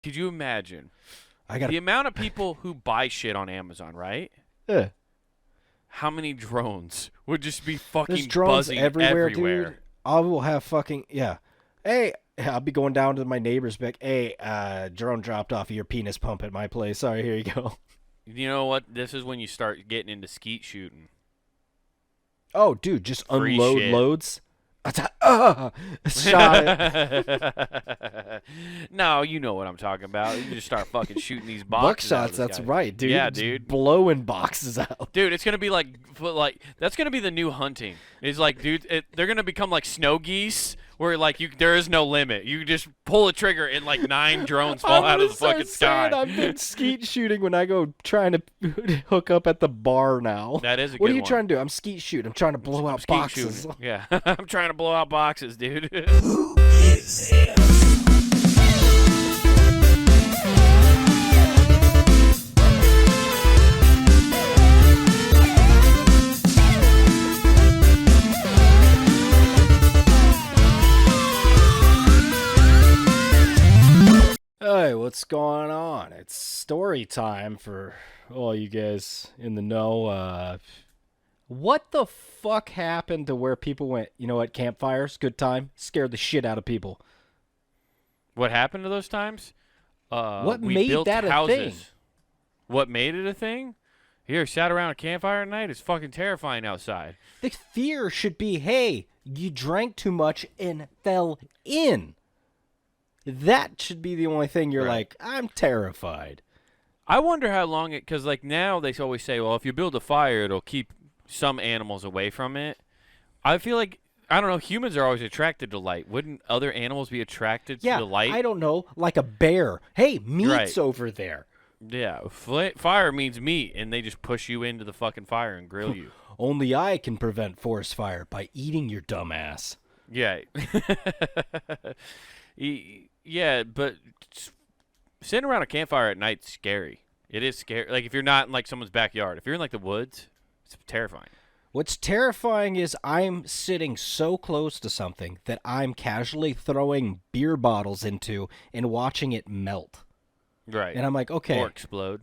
Could you imagine I got the amount of people who buy shit on Amazon, right? to. How many drones would just be There's fucking drones buzzing everywhere, everywhere? dude. I will have fucking yeah. Hey, I'll be going down to my neighbor's back. Hey, drone dropped off of your penis pump at my place. Sorry, here you go. You know what? This is when you start getting into skeet shooting. Oh, dude, just Free unload shit. loads. Shot it. No, you know what I'm talking about. You just start fucking shooting these boxes. out of Buckshots, the that's sky. right, dude. Yeah, Just dude. blowing boxes out. Dude, it's gonna be like that's gonna be the new hunting. It's like, dude, they're gonna become like snow geese, where like there is no limit. You just pull a trigger and like 9 drones fall out of the fucking sky. I've been skeet shooting when I go trying to hook up at the bar now. That is a What good are you one. trying to do? I'm skeet shooting. I'm trying to blow out Skeet boxes. shooting. Yeah, I'm trying to blow out boxes, dude. Hey, what's going on? It's story time for all you guys in the know. What the fuck happened to where people went, you know what, campfires, good time, scared the shit out of people. What happened to those times? What We made built that a houses. thing? What made it a thing? Here, sat around a campfire at night. It's fucking terrifying outside. The fear should be, hey, you drank too much and fell in. That should be the only thing you're Right. like, I'm terrified. I wonder how long it, because like now they always say, well, if you build a fire, it'll keep some animals away from it. I feel like, I don't know, humans are always attracted to light. Wouldn't other animals be attracted Yeah, to the light? I don't know, like a bear. Hey, meat's Right. over there. Yeah, fire means meat, and they just push you into the fucking fire and grill you. Only I can prevent forest fire by eating your dumb ass. Yeah. Yeah, but sitting around a campfire at night's scary. It is scary. Like if you're not in like someone's backyard. If you're in like the woods, it's terrifying. What's terrifying is I'm sitting so close to something that I'm casually throwing beer bottles into and watching it melt. Right. And I'm like, okay, Or explode.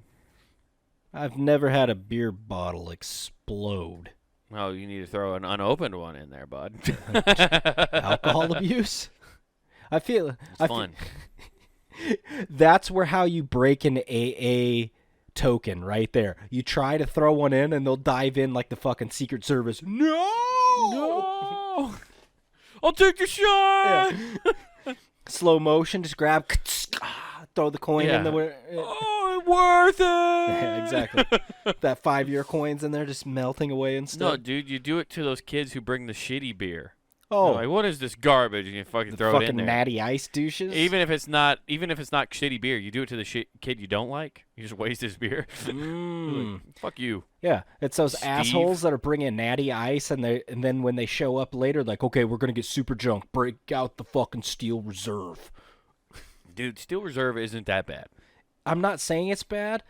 I've never had a beer bottle explode. Oh, you need to throw an unopened one in there, bud. Alcohol abuse? I feel It's fun. That's where how you break an AA token right there. You try to throw one in and they'll dive in like the fucking Secret Service. No! No! I'll take your shot! Yeah. Slow motion, just grab, throw the coin in Yeah. the. Oh, worth it! Yeah, exactly. That 5-year coin's in there just melting away and stuff. No, dude, you do it to those kids who bring the shitty beer. Oh, They're like, what is this garbage? And you fucking the throw it fucking in there. natty ice douches. Even if it's not shitty beer, you do it to the kid you don't like. You just waste his beer. Mm. Fuck you. Yeah, it's those Steve. assholes that are bringing natty ice, and then when they show up later, like, okay, we're gonna get super drunk. Break out the fucking Steel Reserve. Dude, Steel Reserve isn't that bad. I'm not saying it's bad.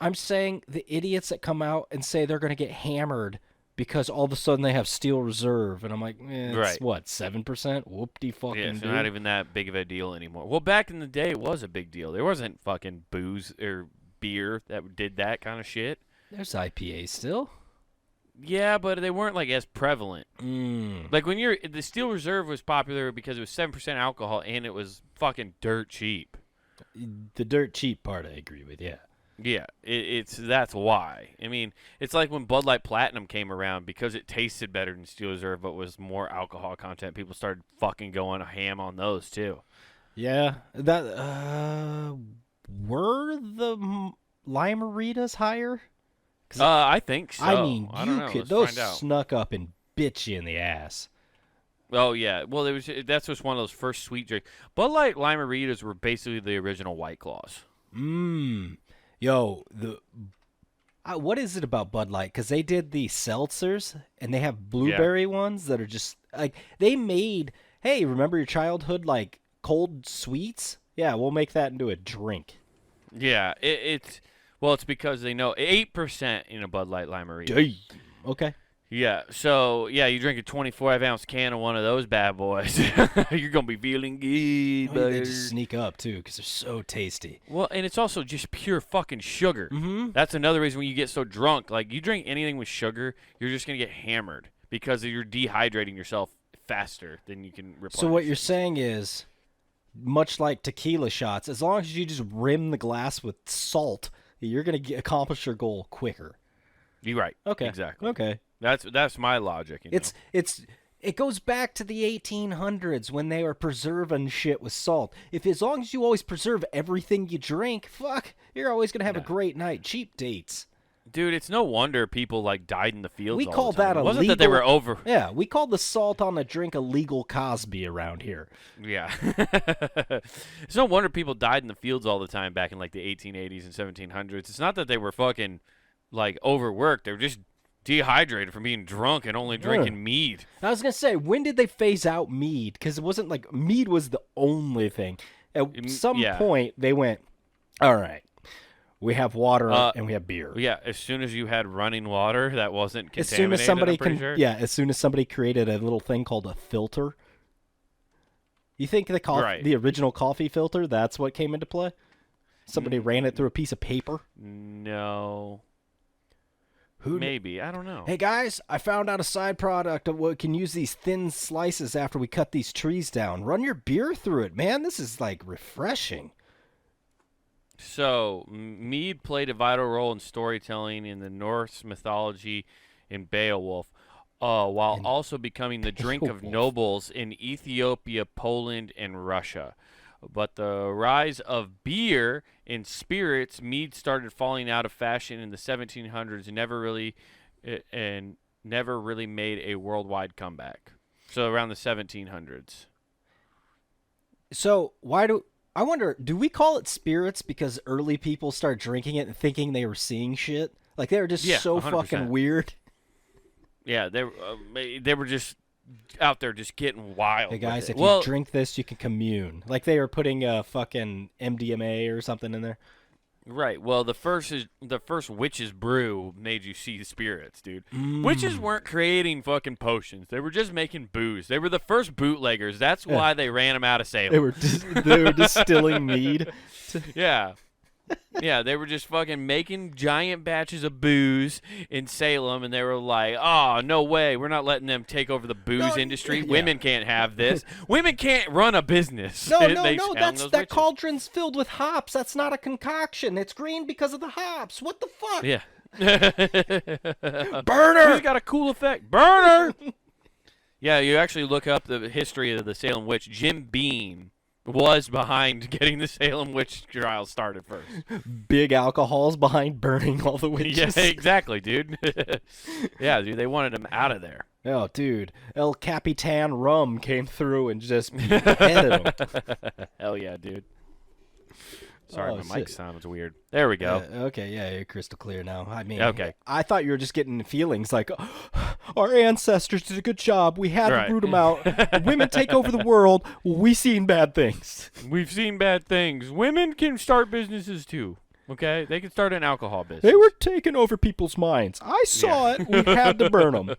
I'm saying the idiots that come out and say they're gonna get hammered because all of a sudden they have Steel Reserve, and I'm like, it's Right. what, 7%? Whoop-de fucking Yeah, it's dude. not even that big of a deal anymore. Well, back in the day, it was a big deal. There wasn't fucking booze or beer that did that kind of shit. There's IPA still. Yeah, but they weren't like as prevalent. Mm. Like when the Steel Reserve was popular because it was 7% alcohol and it was fucking dirt cheap. The dirt cheap part, I agree with. Yeah. Yeah, that's why. I mean, it's like when Bud Light Platinum came around because it tasted better than Steel Reserve, but was more alcohol content. People started fucking going ham on those too. Yeah, that were the Limeritas higher? I think so. I mean, I don't you know. could Let's those find out. snuck up and bit you in the ass. Oh yeah, well that's just one of those first sweet drinks. Bud Light Limeritas were basically the original White Claws. Mmm. Yo, what is it about Bud Light? Because they did the seltzers, and they have blueberry ones that are just, like, they made, hey, remember your childhood, like, cold sweets? Yeah, we'll make that into a drink. Yeah, it's because they know 8% in a Bud Light Limerita. Damn. Okay. Yeah, so, yeah, you drink a 24-ounce can of one of those bad boys. You're going to be feeling good, They buddy. just sneak up, too, because they're so tasty. Well, and it's also just pure fucking sugar. Mm-hmm. That's another reason when you get so drunk. Like, you drink anything with sugar, you're just going to get hammered because you're dehydrating yourself faster than you can replenish. So what you're saying is, much like tequila shots, as long as you just rim the glass with salt, you're going to accomplish your goal quicker. You're right. Okay. Exactly. Okay. That's my logic. You know? It goes back to the 1800s when they were preserving shit with salt. As long as you always preserve everything you drink, fuck, you're always gonna have a great night. Cheap dates. Dude, it's no wonder people like died in the fields. We all call the time. that It wasn't that they were over. Yeah, we call the salt on the drink a legal Cosby around here. Yeah. It's no wonder people died in the fields all the time back in like the 1880s and 1700s. It's not that they were fucking like overworked. They were just dehydrated from being drunk and only drinking mead. I was gonna say, when did they phase out mead? Because it wasn't like mead was the only thing. At some point, they went, all right, we have water and we have beer. Yeah, as soon as you had running water that wasn't contaminated, as soon as somebody created a little thing called a filter. You think the original coffee filter, that's what came into play? Somebody ran it through a piece of paper? No. Maybe. I don't know. Hey, guys, I found out a side product of what can use these thin slices after we cut these trees down. Run your beer through it, man. This is, like, refreshing. So, mead played a vital role in storytelling in the Norse mythology in Beowulf, while also becoming the drink of nobles in Ethiopia, Poland, and Russia. But the rise of beer and spirits, mead started falling out of fashion in the 1700s and never really made a worldwide comeback. So around the 1700s. So I wonder, do we call it spirits because early people started drinking it and thinking they were seeing shit? Like they were just so 100%. fucking weird. Yeah, they were just out there just getting wild. Hey guys, if you you drink this, you can commune. Like they were putting fucking MDMA or something in there. Right. Well, the first witch's brew made you see the spirits, dude. Witches weren't creating fucking potions. They were just making booze. They were the first bootleggers. That's why they ran them out of Salem. They were distilling mead. Yeah. Yeah, they were just fucking making giant batches of booze in Salem, and they were like, oh, no way. We're not letting them take over the booze industry. Yeah. Women can't have this. Women can't run a business. No, that cauldron's filled with hops. That's not a concoction. It's green because of the hops. What the fuck? Yeah. Burner! Who's got a cool effect? Burner! Yeah, you actually look up the history of the Salem witch. Jim Beam was behind getting the Salem witch trial started first. Big alcohols behind burning all the witches. Yeah, exactly, dude. Yeah, dude, they wanted him out of there. Oh, dude. El Capitan Rum came through and just beheaded him. Hell yeah, dude. Sorry, my mic sounds weird. There we go. Okay, yeah, you're crystal clear now. I mean, okay. I thought you were just getting feelings like, oh, our ancestors did a good job. We had to root them out. Women take over the world. We seen bad things. We've seen bad things. Women can start businesses too. Okay, they can start an alcohol business. They were taking over people's minds. I saw it. We had to burn them.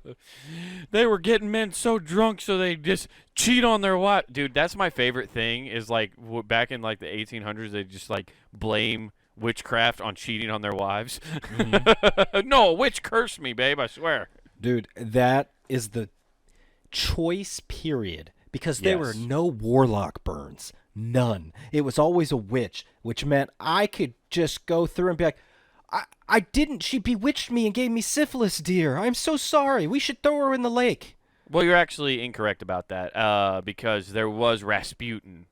They were getting men so drunk so they just cheat on their wife. Dude, that's my favorite thing is like back in like the 1800s, they just like blame witchcraft on cheating on their wives. Mm-hmm. No, a witch cursed me, babe, I swear. Dude, that is the choice period because there were no warlock burns. None. It was always a witch, which meant I could just go through and be like, I didn't. She bewitched me and gave me syphilis, dear. I'm so sorry. We should throw her in the lake. Well, you're actually incorrect about that because there was Rasputin,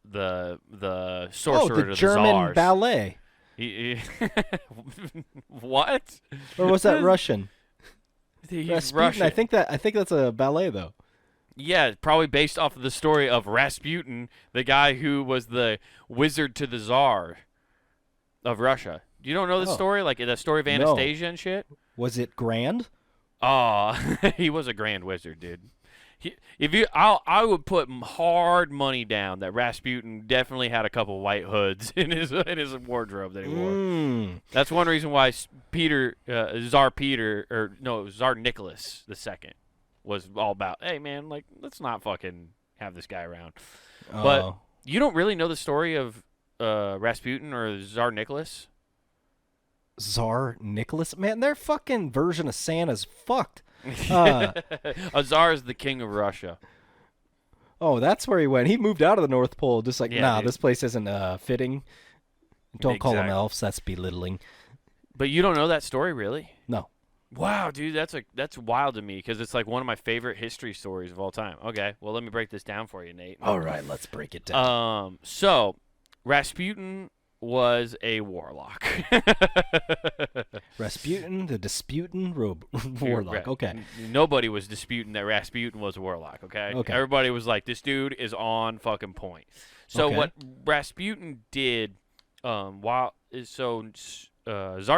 the sorcerer the to German the czars. ballet. What? Or was that Russian? He's Rasputin. Russian. I think that's a ballet though. Yeah, probably based off of the story of Rasputin, the guy who was the wizard to the Tsar of Russia. You don't know the story? Like the story of Anastasia and shit? Was it grand? Oh, he was a grand wizard, dude. I would put hard money down that Rasputin definitely had a couple white hoods in his wardrobe that he wore. That's one reason why Tsar Peter, or no, Tsar Nicholas II was all about, hey man, like let's not fucking have this guy around. But you don't really know the story of Rasputin or Tsar Nicholas? Tsar Nicholas? Man, their fucking version of Santa's fucked. A Tsar is the king of Russia. Oh, that's where he went. He moved out of the North Pole. Just like, nah, dude. this place isn't fitting. Don't call them Exactly. elves. That's belittling. But you don't know that story, really? No. Wow, dude, that's wild to me because it's like one of my favorite history stories of all time. Okay, well, let me break this down for you, Nate. All right, let's break it down. So Rasputin was a warlock. Rasputin, the disputin warlock. Okay. Nobody was disputing that Rasputin was a warlock, okay? Okay. Everybody was like, this dude is on fucking point. So Okay. what Rasputin did, Tsar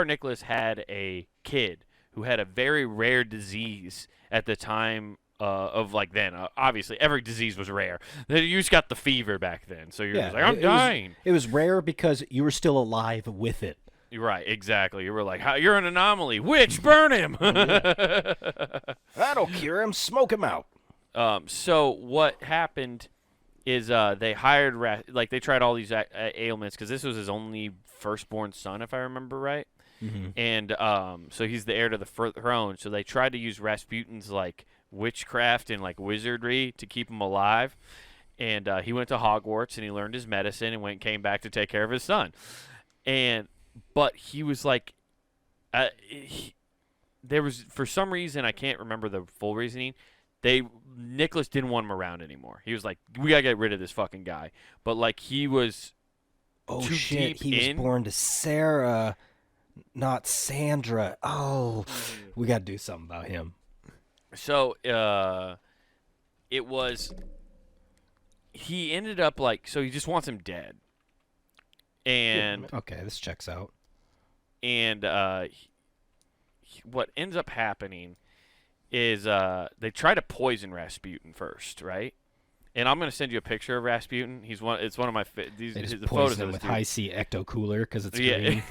Nicholas had a kid who had a very rare disease at the time of like then. Obviously, every disease was rare. You just got the fever back then, so you're just like, I'm dying. It was rare because you were still alive with it. Right, exactly. You were like, you're an anomaly. Witch, burn him. That'll cure him. Smoke him out. So what happened is they hired they tried all these ailments because this was his only firstborn son, if I remember right. Mm-hmm. And so he's the heir to the throne. So they tried to use Rasputin's like witchcraft and like wizardry to keep him alive. And he went to Hogwarts and he learned his medicine and came back to take care of his son. But he was like, there was, for some reason, I can't remember the full reasoning. Nicholas didn't want him around anymore. He was like, we gotta get rid of this fucking guy. But like he was too shit! deep He was born to Sarah, not Sandra. Oh, we gotta do something about him. So it was. He ended up so he just wants him dead. And okay, this checks out. And what ends up happening is they try to poison Rasputin first, right? And I'm gonna send you a picture of Rasputin. It's one of my they just the poison photos him with high C ecto cooler because it's green.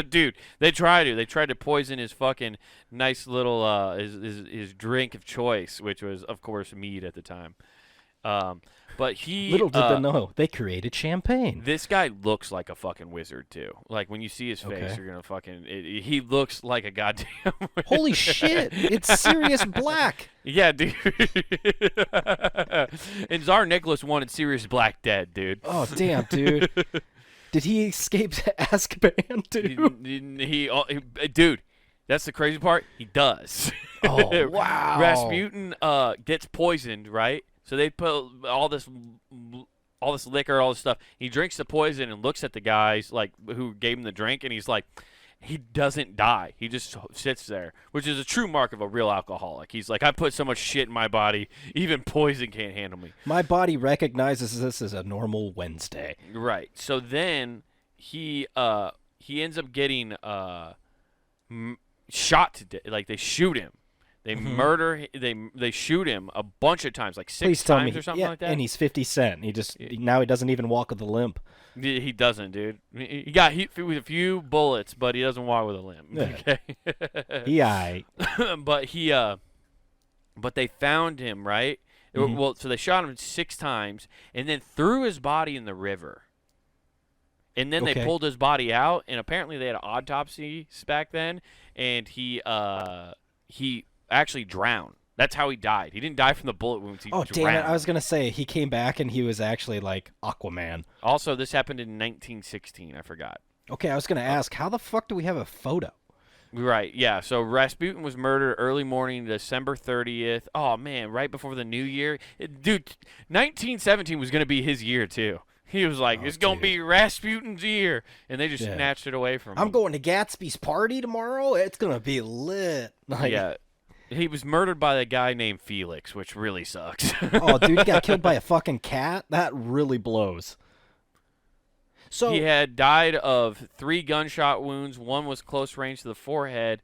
Dude, they tried to poison his fucking nice little his drink of choice, which was of course mead at the time. But little did they know they created champagne. This guy looks like a fucking wizard too. Like when you see his face, you're gonna fucking. He looks like a goddamn. Wizard. Holy shit! It's Sirius Black. Yeah, dude. And Tsar Nicholas wanted Sirius Black dead, dude. Oh damn, dude. Did he escape to Azkaban too? Dude. That's the crazy part. He does. Oh wow. Rasputin gets poisoned, right? So they put all this liquor, all this stuff. He drinks the poison and looks at the guys who gave him the drink, and he's like, he doesn't die. He just sits there, which is a true mark of a real alcoholic. He's like, I put so much shit in my body, even poison can't handle me. My body recognizes this as a normal Wednesday. Right. So then he ends up getting shot to death. Like they shoot him. They murder. They shoot him a bunch of times, like six times or something like that. And he's 50 Cent. Now he doesn't even walk with a limp. He doesn't, dude. He got hit with a few bullets, but he doesn't walk with a limp. Okay. Yeah. But they found him, right? Well, so they shot him 6 times, and then threw his body in the river. And then they pulled his body out, and apparently they had autopsies back then, and he actually drowned. That's how he died. He didn't die from the bullet wounds. He drowned. Damn it. I was going to say, he came back and he was actually like Aquaman. Also, this happened in 1916. I forgot. Okay, I was going to ask, how the fuck do we have a photo? Right, yeah. So Rasputin was murdered early morning, December 30th. Oh, man, right before the new year. Dude, 1917 was going to be his year, too. He was like, it's going to be Rasputin's year. And they just snatched it away from him. I'm going to Gatsby's party tomorrow. It's going to be lit. Yeah. He was murdered by a guy named Felix, which really sucks. Oh, dude, he got killed by a fucking cat? That really blows. So he had died of 3 gunshot wounds. 1 was close range to the forehead,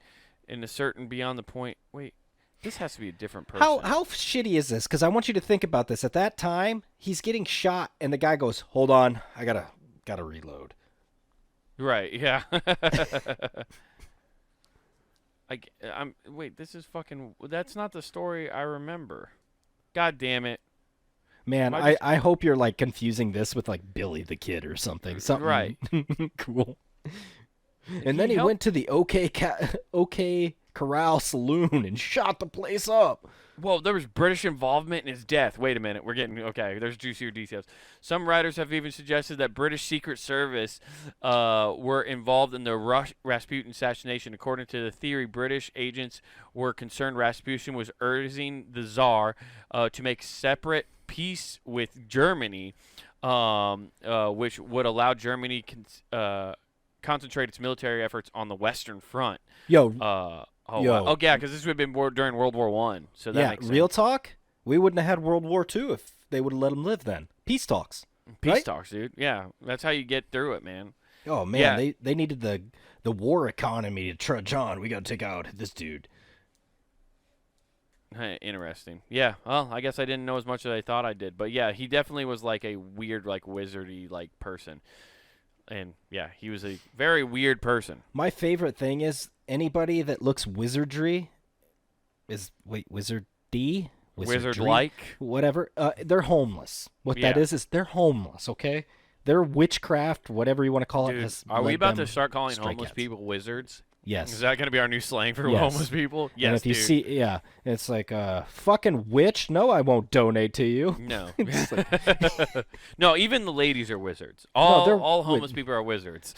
and a certain beyond the point. Wait. This has to be a different person. How shitty is this? Because I want you to think about this. At that time, he's getting shot, and the guy goes, "Hold on, I gotta reload." Right? Yeah. Wait. This is fucking. That's not the story I remember. God damn it. Man, I hope you're like confusing this with like Billy the Kid or something. Something Right. cool. And then he went to the OK Corral Saloon and shot the place up. Well, there was British involvement in his death. Wait a minute. We're getting okay. There's juicier details. Some writers have even suggested that British Secret Service were involved in the Rasputin assassination. According to the theory, British agents were concerned Rasputin was urging the Tsar to make separate peace with Germany, which would allow Germany concentrate its military efforts on the Western Front. Yo. Wow. Oh yeah, because this would have been during World War One. So that makes sense. Real talk. We wouldn't have had World War II if they would have let him live then. Peace talks. Peace talks, dude. Yeah, that's how you get through it, man. Oh man, they needed the war economy to trudge on. We got to take out this dude. Hey, interesting. Yeah. Well, I guess I didn't know as much as I thought I did, but yeah, he definitely was like a weird, like wizardy, like person. And yeah, he was a very weird person. My favorite thing is anybody that looks wizardry wizardy? Wizard-like? Whatever. They're homeless. What that is they're homeless, okay? Their witchcraft, whatever you want to call it. Dude, are we about to start calling homeless people wizards? Yes. Is that going to be our new slang for homeless people? Yes, and if you see, it's like, fucking witch? No, I won't donate to you. No. No, even the ladies are wizards. All homeless people are wizards.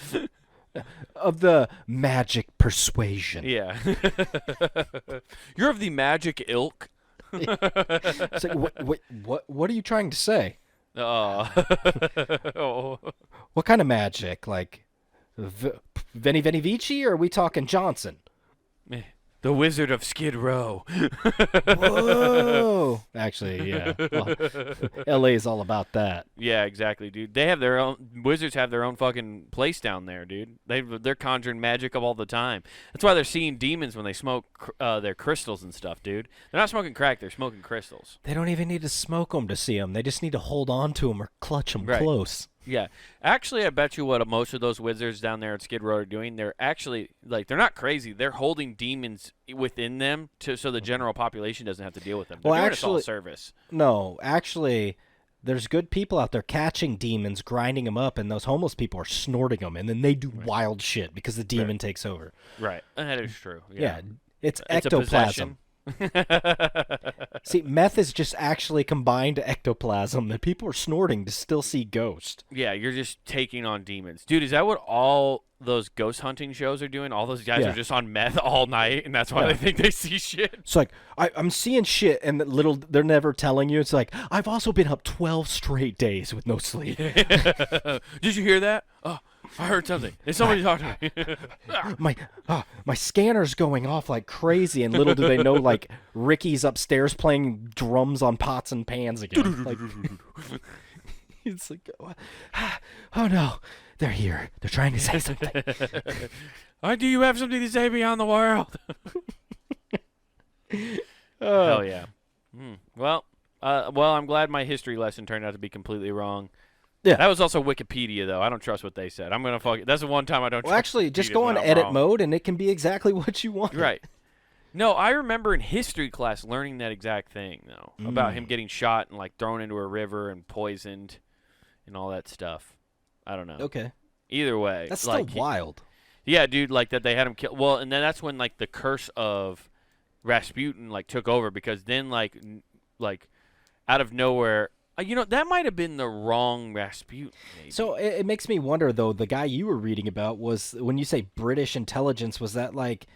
Of the magic persuasion. Yeah. You're of the magic ilk. It's like, what are you trying to say? Oh. What kind of magic? Like, Veni Veni Vici, or are we talking Johnson? The Wizard of Skid Row. Whoa! Actually, yeah. Well, LA is all about that. Yeah, exactly, dude. They have their own wizards have their own fucking place down there, dude. They're conjuring magic all the time. That's why they're seeing demons when they smoke their crystals and stuff, dude. They're not smoking crack; they're smoking crystals. They don't even need to smoke them to see them. They just need to hold on to them or clutch them close. Yeah. Actually, I bet you what most of those wizards down there at Skid Row are doing, they're actually, like, they're not crazy. They're holding demons within them so the general population doesn't have to deal with them. They're doing us all service. No, actually, there's good people out there catching demons, grinding them up, and those homeless people are snorting them, and then they do wild shit because the demon takes over. Right. That is true. Yeah. It's ectoplasm. See, meth is just actually combined ectoplasm that people are snorting to still see ghosts. Yeah, you're just taking on demons. Dude, is that what all those ghost hunting shows are doing? All those guys are just on meth all night, and that's why they think they see shit? It's like, I'm seeing shit, and they're never telling you. It's like, I've also been up 12 straight days with no sleep. Did you hear that? Oh, I heard something. Did somebody talk to me? My scanner's going off like crazy, and little do they know, like, Ricky's upstairs playing drums on pots and pans again. Like, it's like, oh no, they're here. They're trying to say something. Do you have something to say beyond the world? Hell yeah. Well, I'm glad my history lesson turned out to be completely wrong. Yeah. That was also Wikipedia, though. I don't trust what they said. I'm going to fuck it. That's the one time I don't trust actually, just go on edit mode, and it can be exactly what you want. Right. No, I remember in history class learning that exact thing, though, about him getting shot and, like, thrown into a river and poisoned and all that stuff. I don't know. Okay. Either way. That's still wild. Yeah, dude, like, that they had him kill. Well, and then that's when, like, the curse of Rasputin, like, took over, because then, like out of nowhere... that might have been the wrong Rasputin, maybe. So it makes me wonder, though, the guy you were reading about was, when you say British intelligence, was that, like,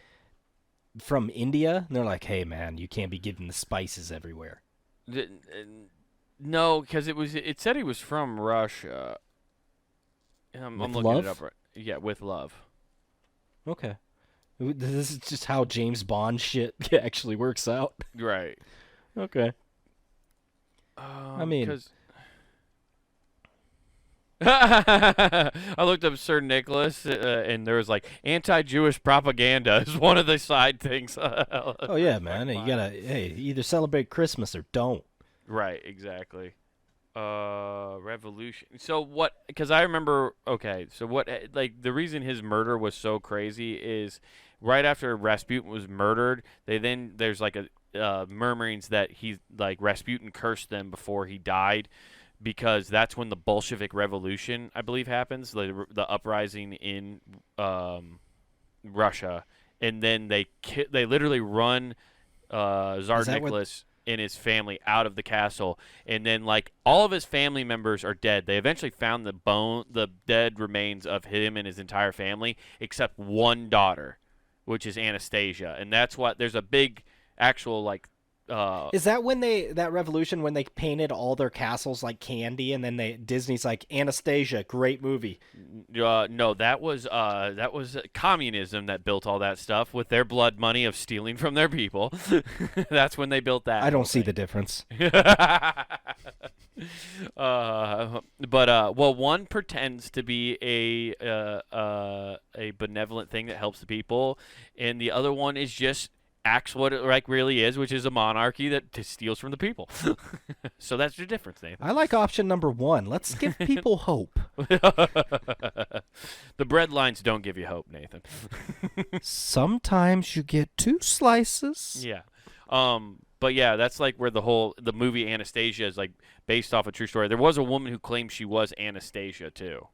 from India? And they're like, hey, man, you can't be giving the spices everywhere. No, because it said he was from Russia. I'm looking it up right. Yeah, with love. Okay. This is just how James Bond shit actually works out. Right. Okay. I mean, I looked up Sir Nicholas, and there was like anti-Jewish propaganda is one of the side things. Oh yeah, man. You gotta either celebrate Christmas or don't. Right, exactly. Revolution. So what? Because I remember. Okay, so what? Like the reason his murder was so crazy is right after Rasputin was murdered. There's like a murmurings that he like Rasputin cursed them before he died, because that's when the Bolshevik Revolution, I believe, happens. The uprising in Russia, and then they literally run Tsar Nicholas and his family out of the castle, and then like all of his family members are dead. They eventually found the dead remains of him and his entire family, except one daughter, which is Anastasia, and that's what there's a big actual like. Is that when that revolution when they painted all their castles like candy, and then Disney's like Anastasia, great movie? No, that was communism that built all that stuff with their blood money of stealing from their people. That's when they built that. I don't see the difference. Well, one pretends to be a benevolent thing that helps the people, and the other one is just acts what it like really is, which is a monarchy that steals from the people. So that's the difference, Nathan. I like option number 1. Let's give people hope. The bread lines don't give you hope, Nathan. Sometimes you get 2 slices. Yeah. But yeah, that's like where the movie Anastasia is like based off a true story. There was a woman who claimed she was Anastasia too.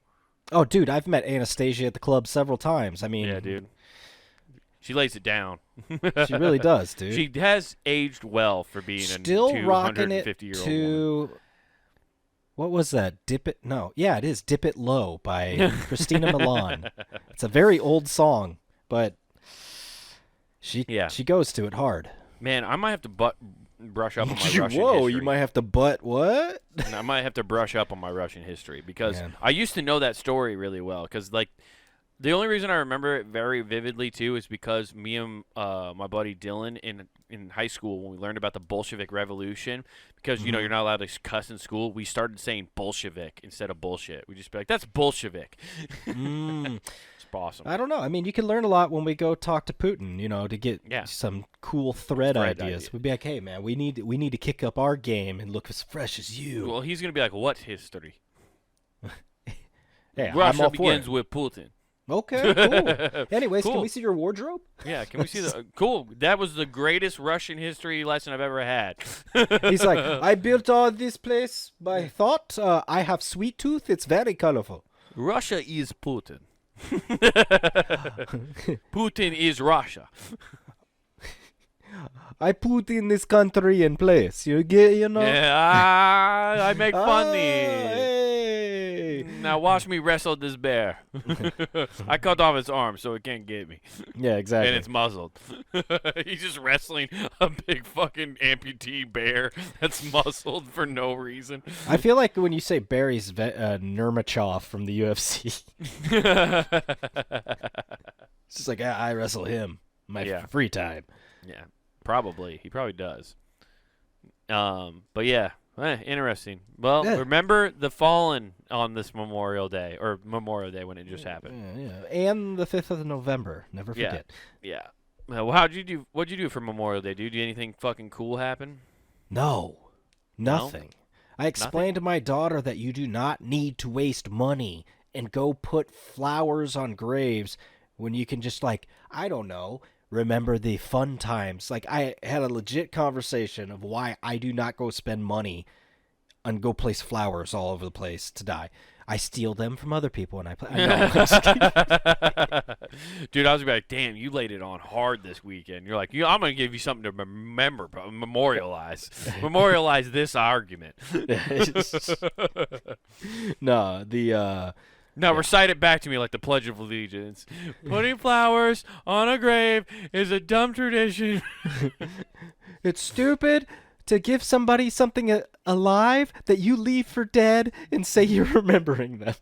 Oh, dude, I've met Anastasia at the club several times. I mean, yeah, dude. She lays it down. She really does, dude. She has aged well for being still a rocking it 250-year-old to woman. What was that? Dip It? No. Yeah, it is Dip It Low by Christina Milian. It's a very old song, but she goes to it hard. Man, I might have to brush up on my Russian history. Whoa, you might have to what? I might have to brush up on my Russian history because Man. I used to know that story really well, because like the only reason I remember it very vividly too is because me and my buddy Dylan in high school, when we learned about the Bolshevik Revolution, because you know you're not allowed to cuss in school, we started saying Bolshevik instead of bullshit. We just be like, that's Bolshevik. It's awesome. I don't know. I mean, you can learn a lot when we go talk to Putin, to get some cool thread ideas. We'd be like, hey man, we need to kick up our game and look as fresh as you. Well, he's gonna be like, what history? Hey, Russia begins with Putin. Okay, cool. Anyways, Cool. Can we see your wardrobe? Yeah, can we see the cool? That was the greatest Russian history lesson I've ever had. He's like, I built all this place by thought. I have sweet tooth. It's very colorful. Russia is Putin. Putin is Russia. I put in this country in place. You get, Yeah, I make funny. Hey. Now watch me wrestle this bear. I cut off its arm so it can't get me. Yeah, exactly. And it's muzzled. He's just wrestling a big fucking amputee bear that's muzzled for no reason. I feel like when you say Barry's Nurmachov from the UFC, it's just like, I wrestle him in my free time. Yeah, probably. He probably does. But yeah, interesting. Well, remember the fallen on this Memorial Day, or Memorial Day when it just happened. Yeah. And the 5th of November. Never forget. Yeah. Well, what'd you do for Memorial Day, dude? Did anything fucking cool happen? No. Nothing. No? I explained to my daughter that you do not need to waste money and go put flowers on graves when you can just, like, I don't know, remember the fun times. Like, I had a legit conversation of why I do not go spend money and go place flowers all over the place to die. I steal them from other people and I play. Dude, I was gonna be like, damn, you laid it on hard this weekend. You're like, I'm gonna give you something to remember, memorialize this argument. No, Now recite it back to me like the Pledge of Allegiance. Putting flowers on a grave is a dumb tradition. It's stupid to give somebody something alive that you leave for dead and say you're remembering them.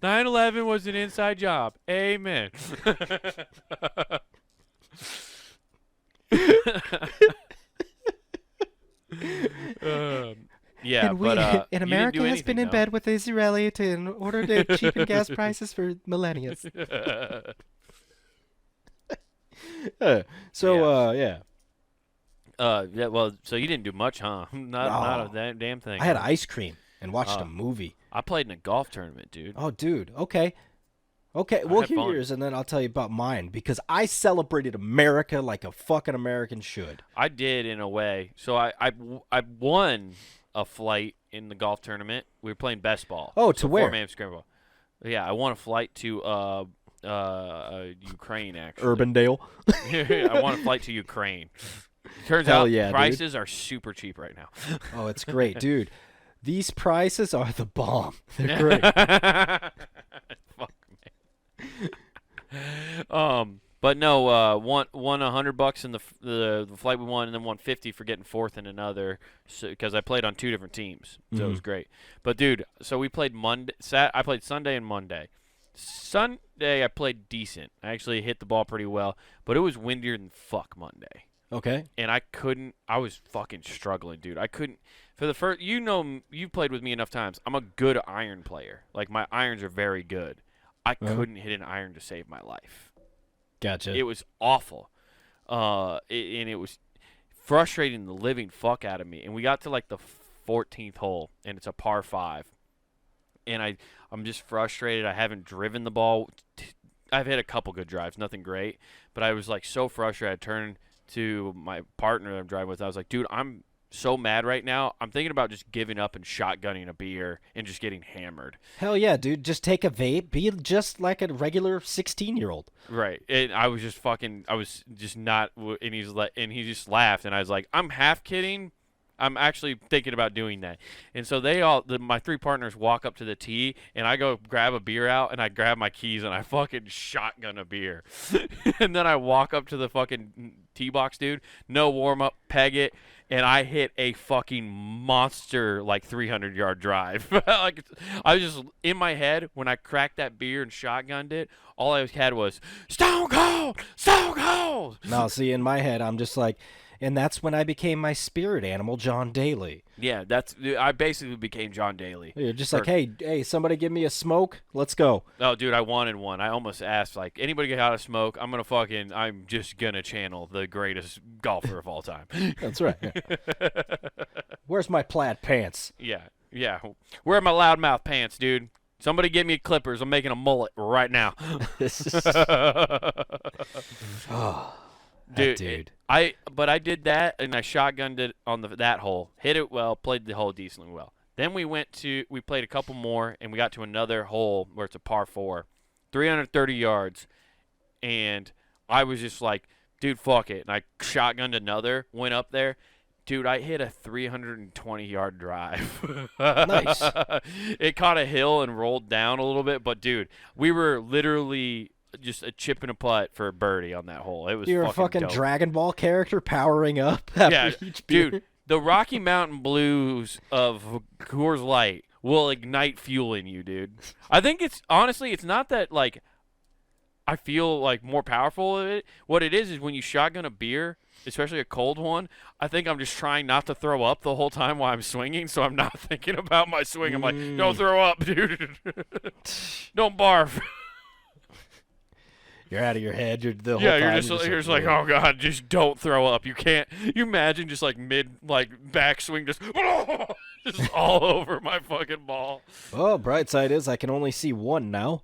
9/11 was an inside job. Amen. Yeah, and but and you didn't America do has been anything, in though. bed with Israeli in order to cheapen gas prices for millennia. So, Yeah. yeah. Yeah. Well, so you didn't do much, huh? Not a Oh, damn thing. I had Huh? ice cream and watched a Uh, movie. I played in a golf tournament, dude. Oh, dude. Okay. Okay, I we'll had hear fun. yours, and then I'll tell you about mine, because I celebrated America like a fucking American should. I did in a way. So I won a flight in the golf tournament. We were playing best ball. Oh, to so where? 4-man scramble. Yeah, I won a flight to Ukraine actually. Urbandale. I won a flight to Ukraine. Turns Hell out yeah, dude. prices are super cheap right now. Oh, it's great, dude. These prices are the bomb. They're great. Fuck me. But no, won $100 in the flight we won, and then won 50 for getting fourth in another, because I played on 2 different teams, so it was great. But dude, so we played Monday. I played Sunday and Monday. Sunday I played decent. I actually hit the ball pretty well, but it was windier than fuck Monday. Okay. And I was fucking struggling, dude. I couldn't, for the first, you've played with me enough times. I'm a good iron player. Like, my irons are very good. I couldn't hit an iron to save my life. Gotcha. It was awful. And it was frustrating the living fuck out of me. And we got to, like, the 14th hole, and it's a par 5. And I'm just frustrated. I haven't driven the ball. I've hit a couple good drives, nothing great. But I was, like, so frustrated. I turned to my partner that I'm driving with. I was like, dude, I'm so mad right now. I'm thinking about just giving up and shotgunning a beer and just getting hammered. Hell yeah, dude. Just take a vape. Be just like a regular 16-year-old. Right. And I was just not, and he just laughed, and I was like, I'm half kidding. I'm actually thinking about doing that. And so my 3 partners walk up to the tee, and I go grab a beer out, and I grab my keys, and I fucking shotgun a beer. And then I walk up to the fucking tee box, dude. No warm-up, peg it, and I hit a fucking monster, like, 300-yard drive. Like, I was just, in my head, when I cracked that beer and shotgunned it, all I had was, Stone Cold! Stone Cold! No, see, in my head, I'm just like, and that's when I became my spirit animal, John Daly. Yeah, I basically became John Daly. You're just like, hey, somebody give me a smoke. Let's go. Oh, dude, I wanted one. I almost asked, like, anybody get out of smoke? I'm just gonna channel the greatest golfer of all time. That's right. Yeah. Where's my plaid pants? Yeah. Where are my loudmouth pants, dude? Somebody get me clippers. I'm making a mullet right now. Oh, Dude. But I did that, and I shotgunned it on that hole. Hit it well, played the hole decently well. Then we played a couple more, and we got to another hole where it's a par 4, 330 yards, and I was just like, dude, fuck it. And I shotgunned another, went up there. Dude, I hit a 320-yard drive. Nice. It caught a hill and rolled down a little bit, but, dude, we were literally just a chip and a putt for a birdie on that hole. It was You're a fucking dope. Dragon Ball character powering up after each beer. Dude, the Rocky Mountain Blues of Coors Light will ignite fuel in you, dude. I think it's not that, like, I feel like more powerful of it. What it is when you shotgun a beer, especially a cold one, I think I'm just trying not to throw up the whole time while I'm swinging, so I'm not thinking about my swing. I'm like, don't throw up, dude. Don't barf. You're out of your head. You're You're just like, oh god, just don't throw up. You can't. You imagine just like backswing, just all over my fucking ball. Oh, bright side is I can only see one now.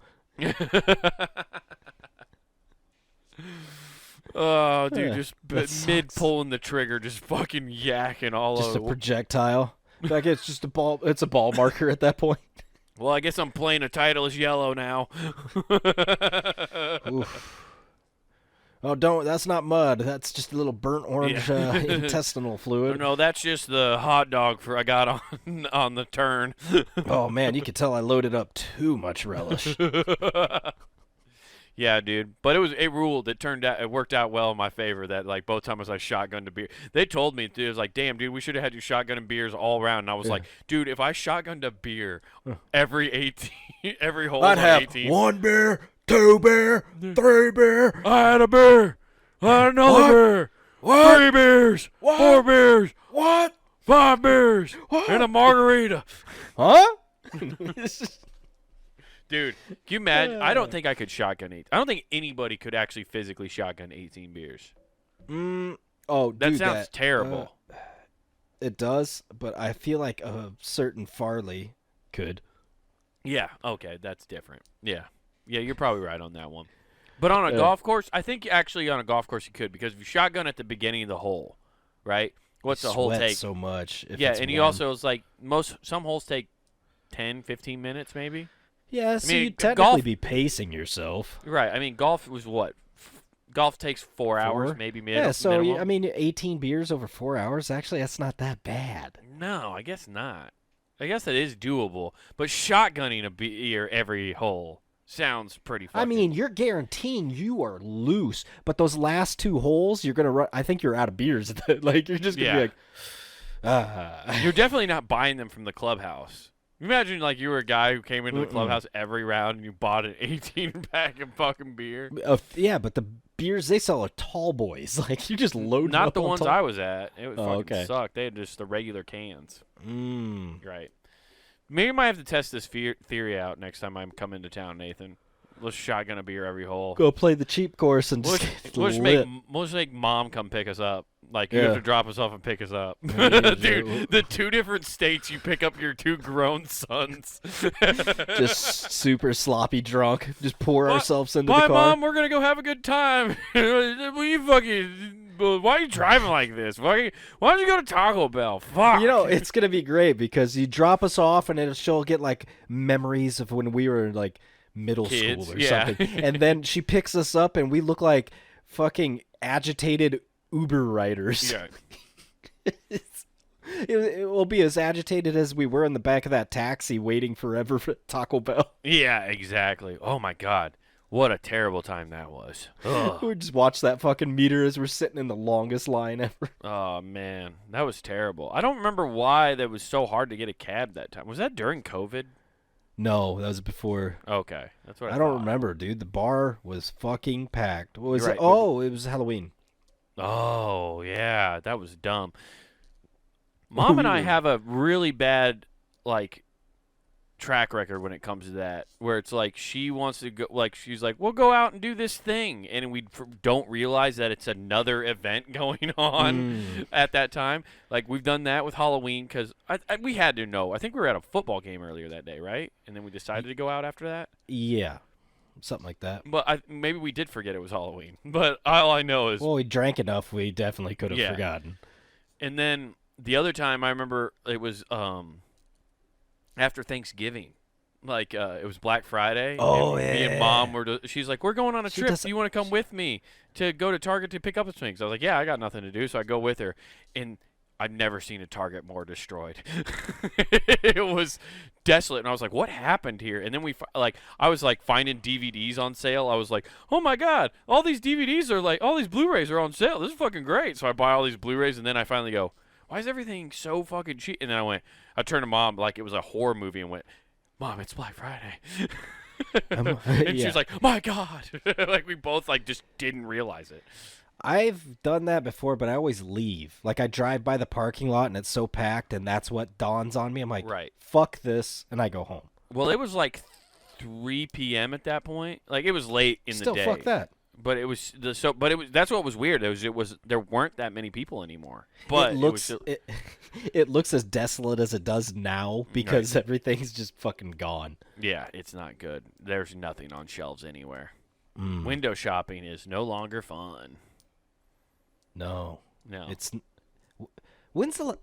Oh, dude, just mid sucks. pulling the trigger, just fucking yakking all Just over. a projectile. In fact, it's just a ball. It's a ball marker at that point. Well, I guess I'm playing a Titleist yellow now. Oof. Oh, that's not mud. That's just a little burnt orange intestinal fluid. No, that's just the hot dog I got on the turn. Oh man, you could tell I loaded up too much relish. Yeah, dude. But it ruled. It worked out well in my favor that, like, both times I shotgunned a beer. They told me, dude, it was like, damn, dude, we should have had you shotgunning beers all around. And I was like, dude, if I shotgunned a beer every hole I'd on have 18. 1 beer, 2 beer, 3 beer. I had a beer. I had another beer. What? 3 beers. What? 4 beers. What? 5 beers and a margarita. Huh? Dude, can you imagine? I don't think I could shotgun 8. I don't think anybody could actually physically shotgun 18 beers. Oh, That dude, sounds terrible. It does, but I feel like a certain Farley could. Yeah, okay, that's different. Yeah, you're probably right on that one. But on a golf course, I think actually on a golf course you could, because if you shotgun at the beginning of the hole, right? What's the hole take? So much. If Yeah, it's and warm. you also, it's like some holes take 10, 15 minutes maybe. Yeah, so mean, you'd technically golf- be pacing yourself. Right. I mean, golf was what? Golf takes 4 hours, maybe. Yeah, so minimum. I mean, 18 beers over 4 hours. Actually, that's not that bad. No, I guess not. I guess it is doable, but shotgunning a beer every hole sounds pretty fucking... I mean, you're guaranteeing you are loose, but those last 2 holes, you're gonna run. I think you're out of beers. Like you're just gonna be like, You're definitely not buying them from the clubhouse. Imagine like you were a guy who came into the clubhouse every round and you bought an 18-pack of fucking beer. Yeah, but the beers they sell are tall boys. Like you just load. Not the up on ones top. I was at. It would fucking okay. suck. They had just the regular cans. Mm. Right. Maybe I might have to test this theory out next time I come into town, Nathan. Let's shotgun a beer every hole. Go play the cheap course and We'll just just make mom come pick us up. Like, you have to drop us off and pick us up. Dude, the 2 different states you pick up your 2 grown sons. just super sloppy drunk. Just pour ourselves into the Bye, car. Mom, we're going to go have a good time. Why are you driving like this? Why don't you go to Taco Bell? Fuck. You know, it's going to be great because you drop us off and she'll get, like, memories of when we were, like, middle Kids, school or something. And then she picks us up and we look like fucking agitated Uber riders. Yeah. It will be as agitated as we were in the back of that taxi waiting forever for Taco Bell. Yeah, exactly. Oh, my God. What a terrible time that was. We just watch that fucking meter as we're sitting in the longest line ever. Oh, man. That was terrible. I don't remember why that was so hard to get a cab that time. Was that during COVID? No, that was before. Okay. That's what I don't thought. remember, dude. The bar was fucking packed. What was You're it? right. Oh, it was Halloween. Oh, yeah. That was dumb. Mom and I have a really bad, like, track record when it comes to that, where it's like she wants to go, like, she's like, we'll go out and do this thing, and we don't realize that it's another event going on at that time. Like, we've done that with Halloween because we had to know. I think we were at a football game earlier that day, right? And then we decided to go out after that. Yeah, something like that. But maybe we did forget it was Halloween. But all I know is... Well, we drank enough, we definitely could have forgotten. And then the other time I remember it was after Thanksgiving. Like, it was Black Friday. Oh, and me and Mom were... she's like, we're going on a trip. Do you want to come with me to go to Target to pick up some things? I was like, yeah, I got nothing to do, so I go with her. And I've never seen a Target more destroyed. It was desolate, and I was like, what happened here? And then I was like finding DVDs on sale. I was like, oh my God, all these DVDs are like, all these Blu-rays are on sale. This is fucking great. So I buy all these Blu-rays, and then I finally go, why is everything so fucking cheap? And then I turned to Mom like it was a horror movie and went, Mom, it's Black Friday. And she was like, my God. Like we both like just didn't realize it. I've done that before, but I always leave. Like, I drive by the parking lot, and it's so packed, and that's what dawns on me. I'm like, right. Fuck this, and I go home. Well, it was like 3 p.m. at that point. Like, it was late in the day. Still, fuck that. But it was that's what was weird. It was there weren't that many people anymore. But it looks as desolate as it does now because everything's just fucking gone. Yeah, it's not good. There's nothing on shelves anywhere. Window shopping is no longer fun. No. It's when's the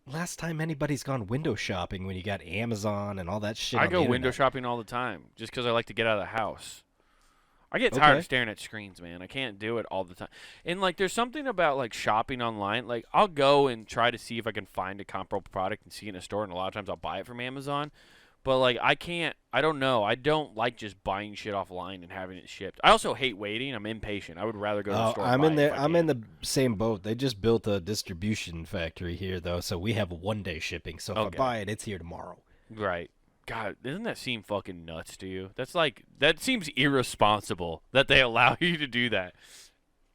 last time anybody's gone window shopping when you got Amazon and all that shit? I on go the window internet? shopping all the time just because I like to get out of the house. I get tired of staring at screens, man. I can't do it all the time. And, like, there's something about, like, shopping online. Like, I'll go and try to see if I can find a comparable product and see it in a store, and a lot of times I'll buy it from Amazon. But, like, I don't know. I don't like just buying shit offline and having it shipped. I also hate waiting. I'm impatient. I would rather go to the store and buy it if I I'm can. in the same boat. They just built a distribution factory here, though, so we have 1-day shipping. So if I buy it, it's here tomorrow. Right. God, doesn't that seem fucking nuts to you? That seems irresponsible that they allow you to do that.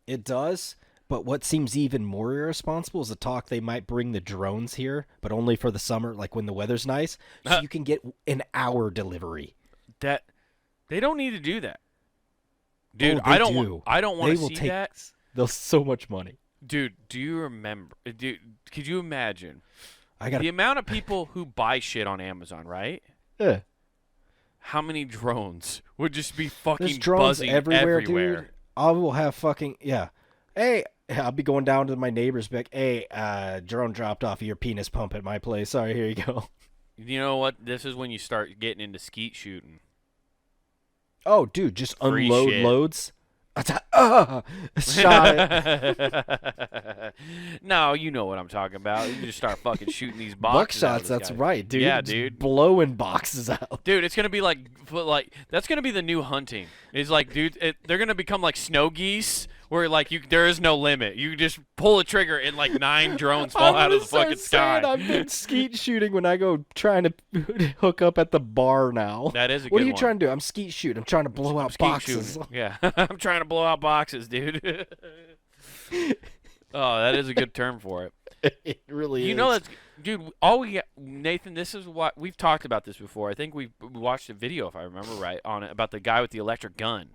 It does, But what seems even more irresponsible is the talk they might bring the drones here, but only for the summer, like when the weather's nice, so you can get an hour delivery. That they don't need to do that, dude. Oh, I don't want to see that. They'll so much money, dude. Do you remember? Dude, could you imagine I got the amount of people who buy shit on Amazon, right? Yeah. How many drones would just be fucking There's drones buzzing everywhere, everywhere? dude. I will have fucking Hey, I'll be going down to my neighbor's back. Hey, drone dropped off your penis pump at my place. Sorry, here you go. You know what? This is when you start getting into skeet shooting. Oh, dude, just Free unload shit. loads. Shot it. No, you know what I'm talking about. You just start fucking shooting these boxes. Buckshots, that's right, dude. Yeah, Just dude. blowing boxes out. Dude, it's gonna be like that's gonna be the new hunting. It's like, dude, they're gonna become like snow geese, where like there is no limit. You just pull a trigger and like 9 drones fall out of the fucking sky. I've been skeet shooting when I go trying to hook up at the bar now. That is a What good are you one. trying to do? I'm skeet shooting. I'm trying to blow out Skeet boxes. shooting. Yeah, I'm trying to blow out boxes, dude. Oh, that is a good term for it. It really is. You know that's, dude. Nathan. This is what we've talked about this before. I think we watched a video, if I remember right, on it about the guy with the electric gun.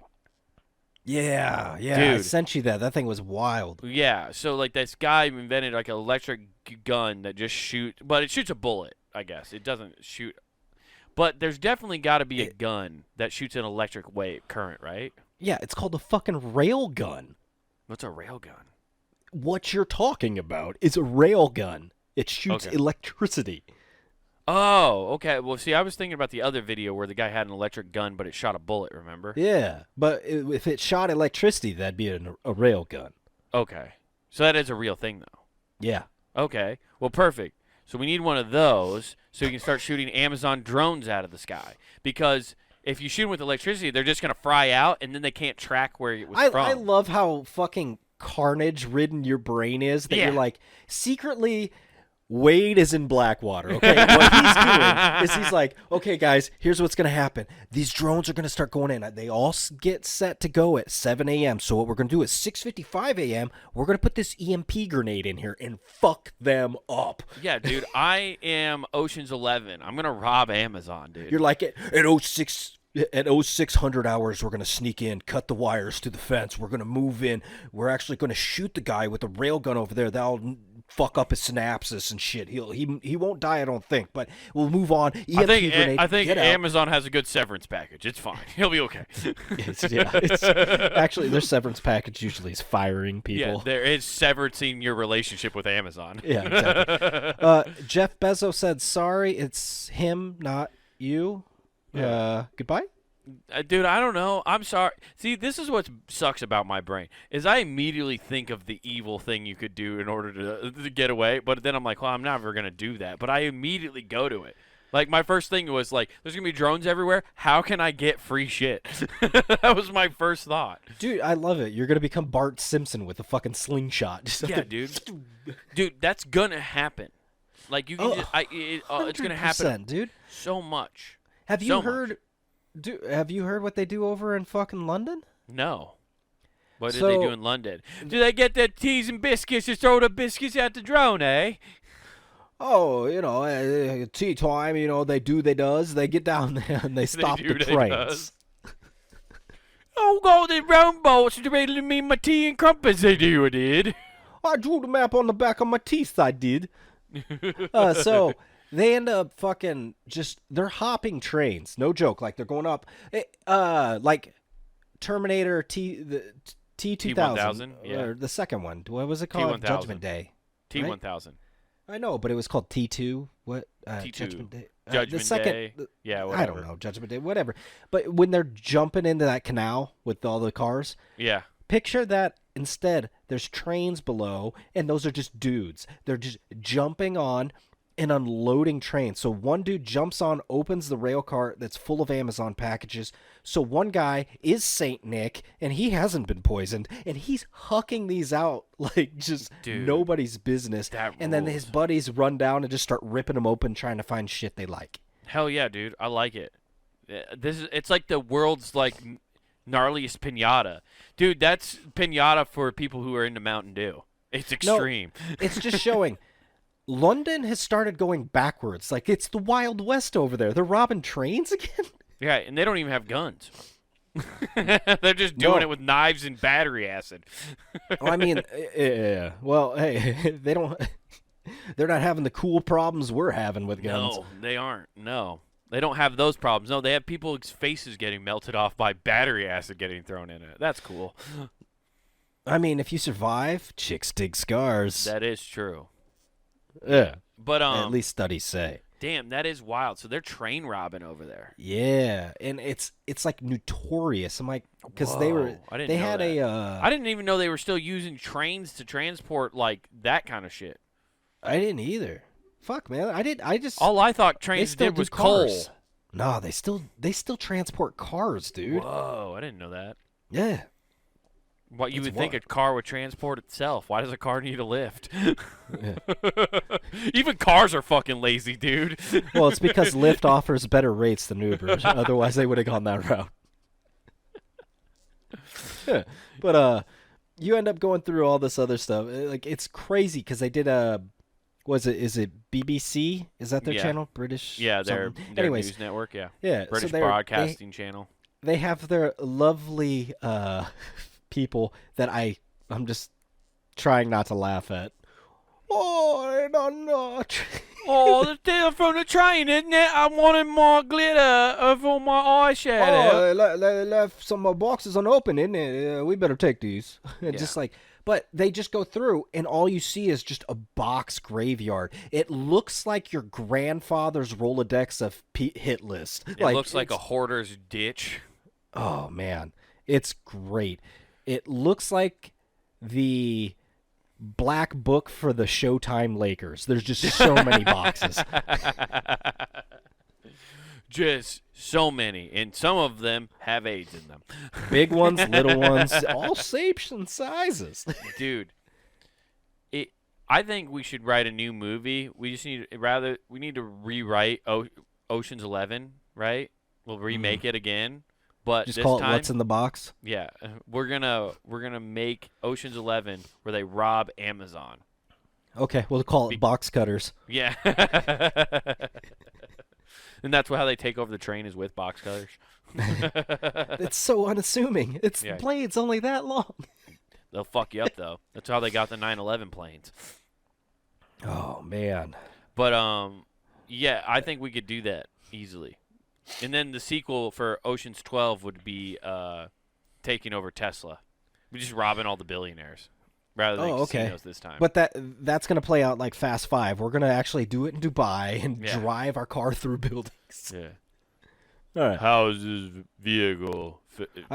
Yeah, I Dude. sent you that. That thing was wild. Yeah. So like this guy invented like an electric gun that just but it shoots a bullet. I guess it doesn't shoot. But there's definitely got to be a gun that shoots an electric wave current, right? Yeah, it's called a fucking rail gun. What's a rail gun? What you're talking about is a rail gun. It shoots Okay. electricity. Oh, okay. Well, see, I was thinking about the other video where the guy had an electric gun, but it shot a bullet. Remember? Yeah, but if it shot electricity, that'd be a rail gun. Okay. So that is a real thing, though. Yeah. Okay. Well, perfect. So we need one of those so you can start shooting Amazon drones out of the sky. Because if you shoot them with electricity, they're just going to fry out, and then they can't track where it was from. I love how fucking carnage-ridden your brain is. That Yeah. you're like, secretly, Wade is in Blackwater. Okay, what he's doing is he's like, okay, guys, here's what's going to happen. These drones are going to start going in. They all get set to go at 7 a.m. So what we're going to do is 6:55 a.m., we're going to put this EMP grenade in here and fuck them up. Yeah, dude. I am Ocean's 11. I'm going to rob Amazon, dude. You're like, at 0600 hours, we're going to sneak in, cut the wires to the fence. We're going to move in. We're actually going to shoot the guy with the rail gun over there. That'll fuck up his synapses and shit. He won't die, I don't think, but we'll move on. EMP grenade, I think get out. Amazon has a good severance package. It's fine. He'll be okay. Actually, their severance package usually is firing people. Yeah, there is severing your relationship with Amazon. Yeah, exactly. Jeff Bezos said, sorry, it's him, not you. Goodbye? Dude, I don't know. I'm sorry. See, this is what sucks about my brain is I immediately think of the evil thing you could do in order to get away, but then I'm like, well, I'm never going to do that. But I immediately go to it. Like, my first thing was like, there's going to be drones everywhere. How can I get free shit? That was my first thought. Dude, I love it. You're going to become Bart Simpson with a fucking slingshot. Just Yeah, dude. Dude, that's going to happen. Like, you can it's going to happen dude. so much. Have you So heard... much. Have you heard what they do over in fucking London? No. What did they do in London? Do they get their teas and biscuits to throw the biscuits at the drone, eh? Oh, tea time, they does. They get down there and they stop the trains. Oh, go the round boats to ready to me my tea and crumpets, they did. I drew the map on the back of my teeth, I did. So... They end up fucking they're hopping trains. No joke. Like, they're going up. Like Terminator the T-2000. Yeah. Or the second one. What was it called? T-1000. Judgment Day. T-1000. I know, but it was called T2. What? T2. Judgment Day. Judgment Day. Yeah, whatever. I don't know. Judgment Day. Whatever. But when they're jumping into that canal with all the cars. Yeah. Picture that instead there's trains below, and those are just dudes. They're just jumping on and unloading trains. So one dude jumps on, opens the rail cart that's full of Amazon packages. So one guy is Saint Nick, and he hasn't been poisoned, and he's hucking these out like just nobody's business. And then his buddies run down and just start ripping them open, trying to find shit they like. Hell yeah, dude. I like it. It's like the world's like Gnarliest pinata. Dude, that's pinata for people who are into Mountain Dew. It's extreme. No, it's just showing London has started going backwards. Like, it's the Wild West over there. They're robbing trains again. Yeah, and they don't even have guns. They're just doing it with knives and battery acid. Well, I mean, yeah. Well, hey, they don't. They're not having the cool problems we're having with guns. No, they aren't. No. They don't have those problems. No, they have people's faces getting melted off by battery acid getting thrown in it. That's cool. I mean, if you survive, chicks dig scars. That is true. Yeah. But At least studies say. damn, that is wild. So they're train robbing over there. Yeah, and it's like notorious. I'm like, because they were I didn't they know had that. a I didn't even know they were still using trains to transport like that kind of shit. I didn't either. Fuck, man. I just All I thought they trains still did do was coal. cars. No, they still transport cars, dude. Whoa, I didn't know that. Yeah. What you It's would think a wild. car would transport itself. Why does a car need a lift? Even cars are fucking lazy, dude. Well, it's because Lyft offers better rates than Uber. Otherwise, they would have gone that route. Yeah. But you end up going through all this other stuff. Like, it's crazy because they did is it BBC? Is that their Yeah. channel? British? Yeah, something? their Anyways, news network, yeah. yeah. British so Broadcasting Channel. they have their lovely people that I'm just trying not to laugh at. Oh, I don't know. Oh, the deal from the train, isn't it? I wanted more glitter for my eyeshadow. They left some boxes unopened, isn't it? We better take these. And Yeah. just like, but they just go through, and all you see is just a box graveyard. It looks like your grandfather's Rolodex of hit list. It looks like a hoarder's ditch. Oh man, it's great. It looks like the black book for the Showtime Lakers. There's just so many boxes. Just so many, and some of them have AIDS in them. Big ones, little ones, all shapes and sizes. Dude, I think we should write a new movie. We just need we need to rewrite Ocean's 11, right? We'll remake it again, but Just this call it time, What's in the Box. yeah, we're gonna make Ocean's 11 where they rob Amazon. Okay, we'll call it Box Cutters. Yeah. And that's how they take over the train is with box cutters. It's so unassuming. It's Yeah. blade's only that long. They'll fuck you up though. That's how they got the 9/11 planes. Oh man. But yeah, I think we could do that easily. And then the sequel for Ocean's 12 would be taking over Tesla. We're just robbing all the billionaires rather than casinos this time. But that's gonna play out like Fast 5. We're gonna actually do it in Dubai and Yeah. drive our car through buildings. Yeah. All right. How is this vehicle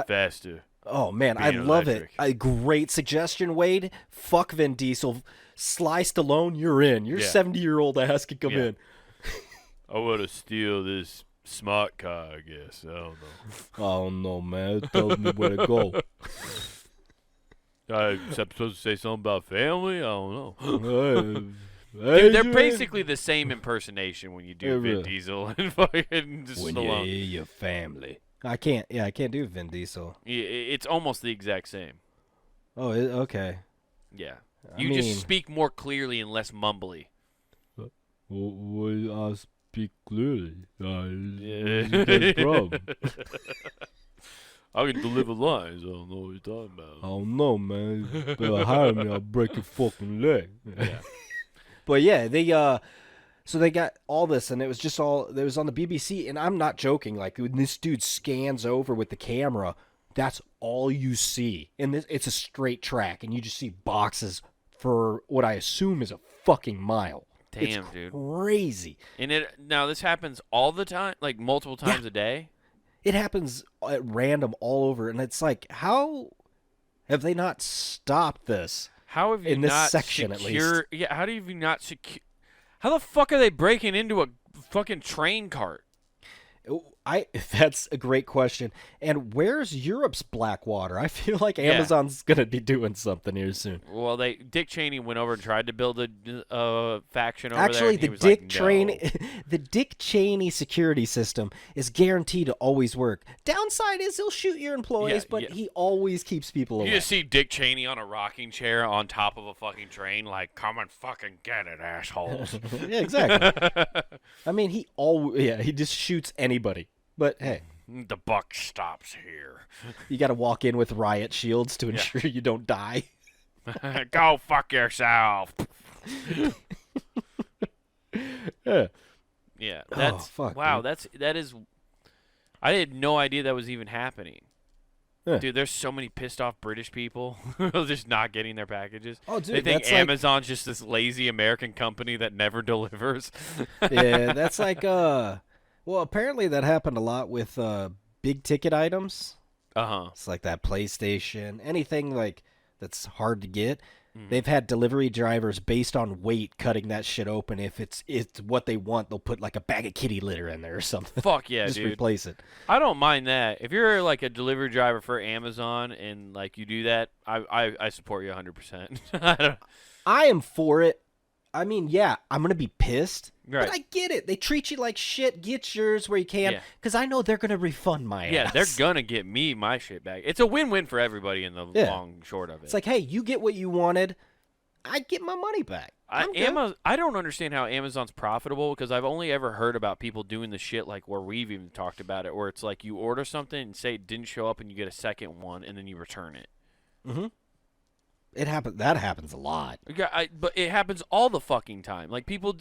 faster? Oh man, I Being love electric. it. A great suggestion, Wade. Fuck Vin Diesel. Sly Stallone, you're in. Your Yeah. 70-year-old ass can come Yeah. in. I want to steal this smart car, I guess. I don't know. I don't know, man. It tells me where to go. I'm supposed to say something about family? I don't know. Hey, Dude, they're basically the same impersonation when you do Yeah, Vin really. Diesel and fucking just when you Stallone. hear your family. I can't do Vin Diesel. It's almost the exact same. Oh, okay. Yeah. I You mean- just speak more clearly and less mumbly. Well, I speak clearly. Yeah. I can deliver lines. I don't know what you're talking about. I don't know, man. You better hire me, I'll break your fucking leg. Yeah. But yeah, so they got all this, and it was just all, it was on the BBC, and I'm not joking, like, when this dude scans over with the camera, that's all you see. And it's a straight track, and you just see boxes for what I assume is a fucking mile. Damn, it's dude. Crazy. And now this happens all the time, like multiple times a day. It happens at random all over, and it's like, how have they not stopped this? How have you In this not section, at least. Yeah, how do you not secure? How the fuck are they breaking into a fucking train cart? That's a great question. And where's Europe's black water? I feel like Yeah. Amazon's gonna be doing something here soon. Well, Dick Cheney went over and tried to build a faction over there. Actually, And he was like, no. The Dick Cheney security system is guaranteed to always work. Downside is he'll shoot your employees, Yeah, but yeah. he always keeps people You away. just see Dick Cheney on a rocking chair on top of a fucking train, like, come and fucking get it, assholes. Yeah, exactly. I mean, he just shoots anybody. But hey, The buck stops here. you got to walk in with riot shields to ensure you don't die. Go fuck yourself. Yeah. Yeah, that's fuck, wow. dude. That is. I had no idea that was even happening. Yeah. Dude, there's so many pissed off British people who are just not getting their packages. Oh, dude, they think that's like- Amazon's just this lazy American company that never delivers. Yeah, that's like well, apparently that happened a lot with big ticket items. Uh-huh. It's like that PlayStation, anything like that's hard to get. Mm-hmm. They've had delivery drivers based on weight cutting that shit open. If it's what they want, they'll put like a bag of kitty litter in there or something. Fuck yeah, Just dude. replace it. I don't mind that. If you're like a delivery driver for Amazon and like you do that, I support you 100%. I don't, I am for it. I mean, yeah, I'm gonna be pissed, Right. but I get it. They treat you like shit. Get yours where you can, Yeah. because I know they're gonna refund my yeah, ass. they're gonna get me my shit back. It's a win-win for everybody in the Yeah. long short of it. It's like, hey, you get what you wanted. I get my money back. I'm good. I don't understand how Amazon's profitable because I've only ever heard about people doing the shit like where we've even talked about it, where it's like you order something and say it didn't show up and you get a second one and then you return it. Mm-hmm. That happens a lot. But it happens all the fucking time. Like people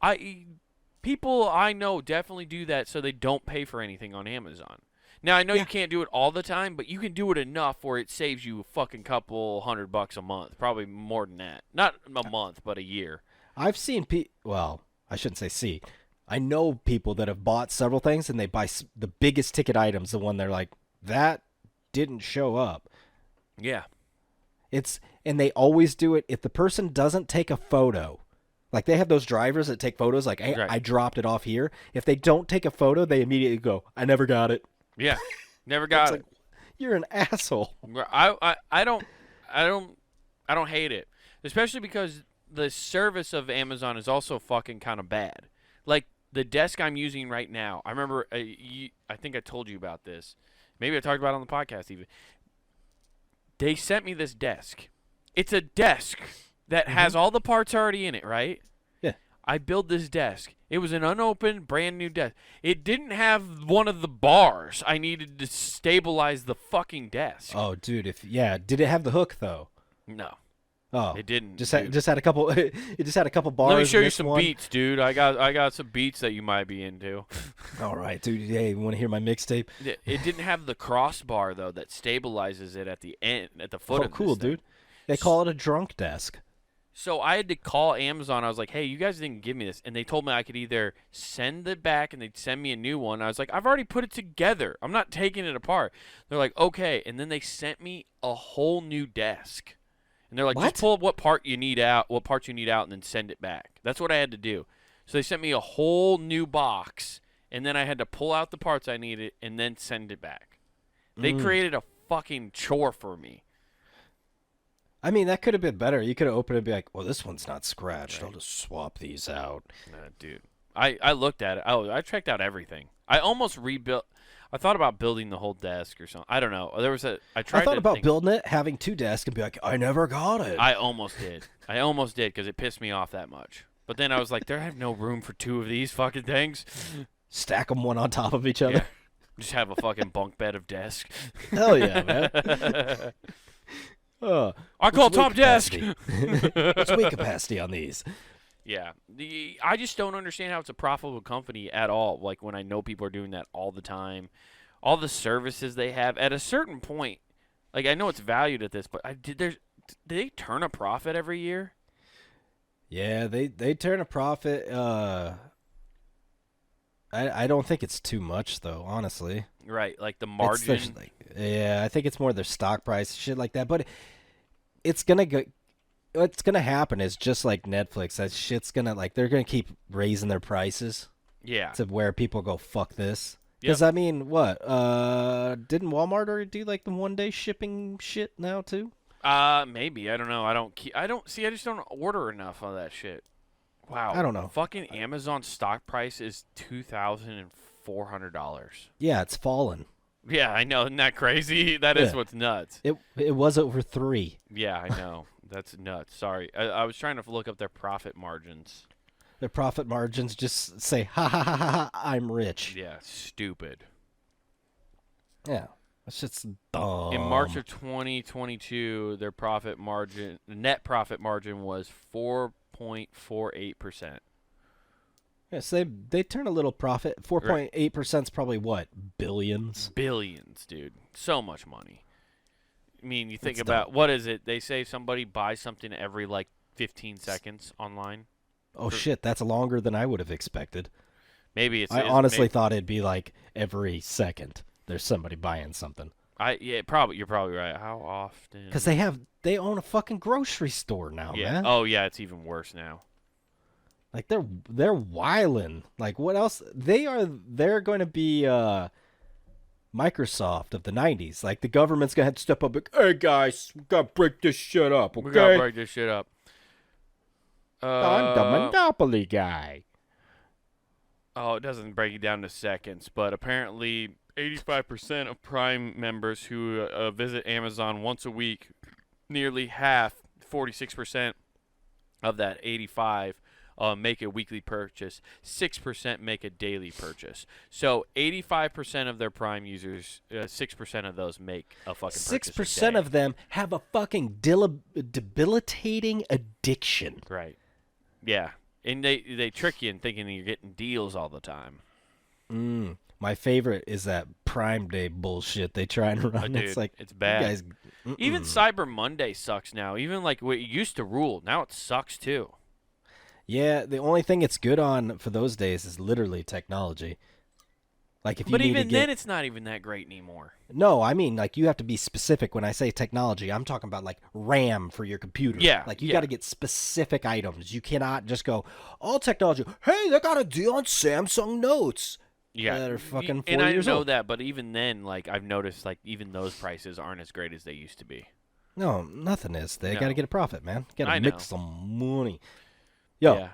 I know definitely do that so they don't pay for anything on Amazon. Now I know you can't do it all the time, but you can do it enough where it saves you a fucking couple $100 a month, probably more than that. Not a month, but a year. I've seen well, I shouldn't say see. I know people that have bought several things and they buy the biggest ticket items, the one they're like, that didn't show up. Yeah. And they always do it if the person doesn't take a photo. Like they have those drivers that take photos like, hey, Right. I dropped it off here. If they don't take a photo, they immediately go, I never got it. Yeah. Never got It's it. like, you're an asshole. I don't hate it, especially because the service of Amazon is also fucking kind of bad. Like the desk I'm using right now, I remember I think I told you about this. Maybe I talked about it on the podcast even. They sent me this desk. It's a desk that has all the parts already in it, right? Yeah. I built this desk. It was an unopened, brand new desk. It didn't have one of the bars I needed to stabilize the fucking desk. Oh, dude, did it have the hook though? No. Oh, It didn't. Just dude. had a couple. It just had a couple bars. Let me show you missed some one. beats, dude. I got some beats that you might be into. All right, dude. Hey, you want to hear my mixtape? It didn't have the crossbar though that stabilizes it at the end, at the foot Oh, of this cool, thing. dude. They call it a drunk desk. So I had to call Amazon. I was like, "Hey, you guys didn't give me this," and they told me I could either send it back and they'd send me a new one. I was like, "I've already put it together. I'm not taking it apart." They're like, "Okay," and then they sent me a whole new desk. And they're like, What? just pull up what parts you need out, and then send it back. That's what I had to do. So they sent me a whole new box, and then I had to pull out the parts I needed and then send it back. They created a fucking chore for me. I mean, that could have been better. You could have opened it and be like, well, this one's not scratched. I'll just swap these out. Dude. I looked at it. I checked out everything. I almost rebuilt. I thought about building the whole desk or something. I don't know. I thought about building it, having two desks, and be like, I never got it. I almost did. Because it pissed me off that much. But then I was like, I have no room for two of these fucking things. Stack them one on top of each other. Yeah. Just have a fucking bunk bed of desk. Hell yeah, man. I call top desk. What's weight capacity on these? Yeah. I just don't understand how it's a profitable company at all. Like when I know people are doing that all the time. All the services they have. At a certain point, like I know it's valued at this, but do they turn a profit every year? Yeah, they turn a profit. I don't think it's too much though, honestly. Right, like the margin. I think it's more their stock price, shit like that. But it's gonna go. What's gonna happen is just like Netflix. That shit's gonna they're gonna keep raising their prices. Yeah. To where people go, fuck this. Because I mean, what? Didn't Walmart already do like the 1-day shipping shit now too? Maybe. I don't know. I don't see. I just don't order enough of that shit. Wow. I don't know. Fucking Amazon stock price is $2,400. Yeah, it's fallen. Yeah, I know. Isn't that crazy? That is what's nuts. It was over 3. Yeah, I know. That's nuts. Sorry. I was trying to look up their profit margins. Their profit margins just say, ha ha ha ha, ha I'm rich. Yeah, stupid. Yeah, that's just dumb. In March of 2022, their net profit margin was 4.48%. Yes, they turn a little profit. 4.8% is probably what? Billions? Billions, dude. So much money. I mean, you think That's about, dumb. what is it? They say somebody buys something every, 15 seconds online. Oh, shit, that's longer than I would have expected. Maybe it's... I honestly thought it'd be like every second there's somebody buying something. You're probably right. How often? Because they own a fucking grocery store now, man. Oh, yeah, it's even worse now. Like, they're wildin'. Like, what else? They're going to be Microsoft of the 90s. Like, the government's going to have to step up and, hey, guys, we got to break this shit up, okay? We got to break this shit up. I'm the Monopoly guy. Oh, it doesn't break it down to seconds, but apparently 85% of Prime members who visit Amazon once a week, nearly half, 46% of that 85, make a weekly purchase. 6% make a daily purchase. So 85% of their Prime users, 6% of those make a fucking purchase. 6% of them have a fucking debilitating addiction. Right. Yeah. And they trick you in thinking you're getting deals all the time. My favorite is that Prime Day bullshit they try and run. Dude, it's like, it's bad. Guys, even Cyber Monday sucks now. Even like what used to rule, now it sucks too. Yeah, the only thing it's good on for those days is literally technology. Like if you But need even to get... then, it's not even that great anymore. No, I mean like you have to be specific. When I say technology, I'm talking about like RAM for your computer. Yeah, like you got to get specific items. You cannot just go all technology. Hey, they got a deal on Samsung Notes. Yeah, that are fucking 4 and I years know old. that, but even then, like I've noticed, like even those prices aren't as great as they used to be. No, nothing is. They No. got to get a profit, man. Got I to know. make some money. Yo, Yeah,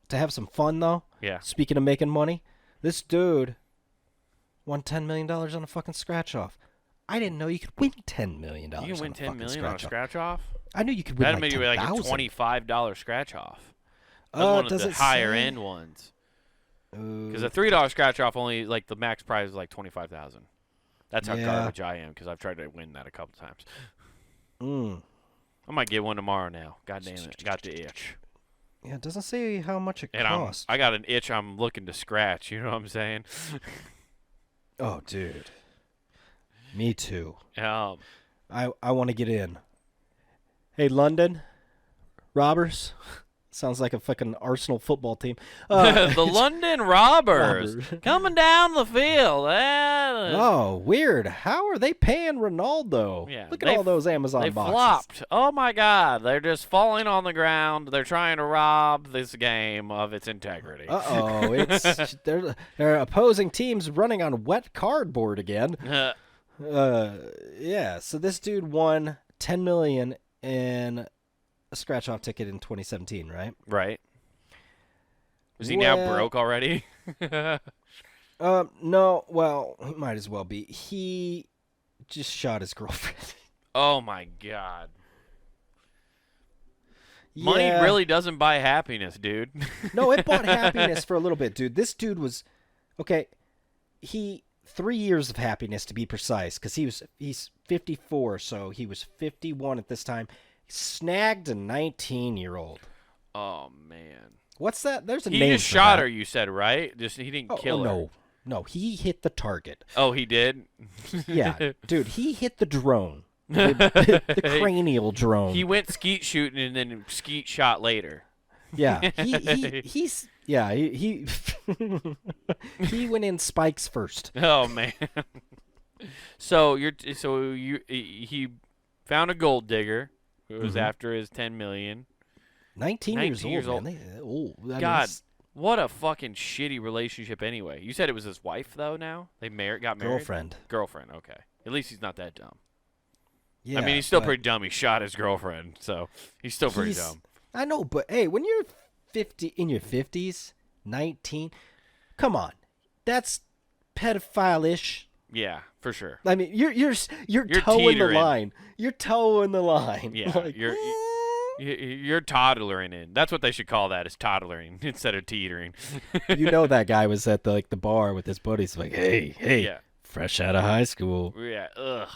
to have some fun though. yeah. Speaking of making money, this dude won $10 million on a fucking scratch off. I didn't know you could win $10 million. You can win on a $10 million on a scratch off. I knew you could win That'd like make it like a $10,000. $25 scratch off. That's one of does the it higher say? end ones. Because a $3 scratch off only like the max prize is like 25,000. That's how Yeah. garbage I am because I've tried to win that a couple times. Mm. I might get one tomorrow now. God damn it, got the itch. Yeah, it doesn't say how much it And costs. I got an itch I'm looking to scratch. You know what I'm saying? Oh, dude. Me too. Um, I want to get in. Hey, London Robbers. Sounds like a fucking Arsenal football team. the London Robbers Robbers. coming down the field. Oh, weird. How are they paying Ronaldo? Yeah, Look at all those Amazon They boxes. flopped. Oh my God! They're just falling on the ground. They're trying to rob this game of its integrity. Uh-oh. It's they're opposing teams running on wet cardboard again. Yeah, so this dude won $10 million in a scratch-off ticket in 2017, right? Right. Is he now Well- broke already? No, well, he might as well be. He just shot his girlfriend. Oh my God! Money Yeah. really doesn't buy happiness, dude. No, it bought happiness for a little bit, dude. This dude was okay. 3 years of happiness to be precise, because he's 54, so he was 51 at this time. He snagged a 19-year-old. Oh man! What's that? There's a He name just for shot that. her. You said right? Just he didn't kill her. No, he hit the target. Oh, he did. Yeah, dude, he hit the drone, the cranial drone. He went skeet shooting and then skeet shot later. Yeah, he's yeah he he went in spikes first. Oh man. He found a gold digger who was after his 10 million. 19 years 19 years old, old. man. That God, is- What a fucking shitty relationship anyway. You said it was his wife, though, now? They got married? Girlfriend. Girlfriend, okay. At least he's not that dumb. Yeah, I mean, he's still pretty dumb. He shot his girlfriend, so he's still pretty dumb. I know, but hey, when you're in your 50s, 19, come on. That's pedophile-ish. Yeah, for sure. I mean, you're towing teetering. the line. You're towing the line. Yeah, Like, you're toddlering in. That's what they should call that, is toddlering instead of teetering. you know that guy was at the bar with his buddies, like, hey, Yeah. fresh out of high school. Yeah, ugh.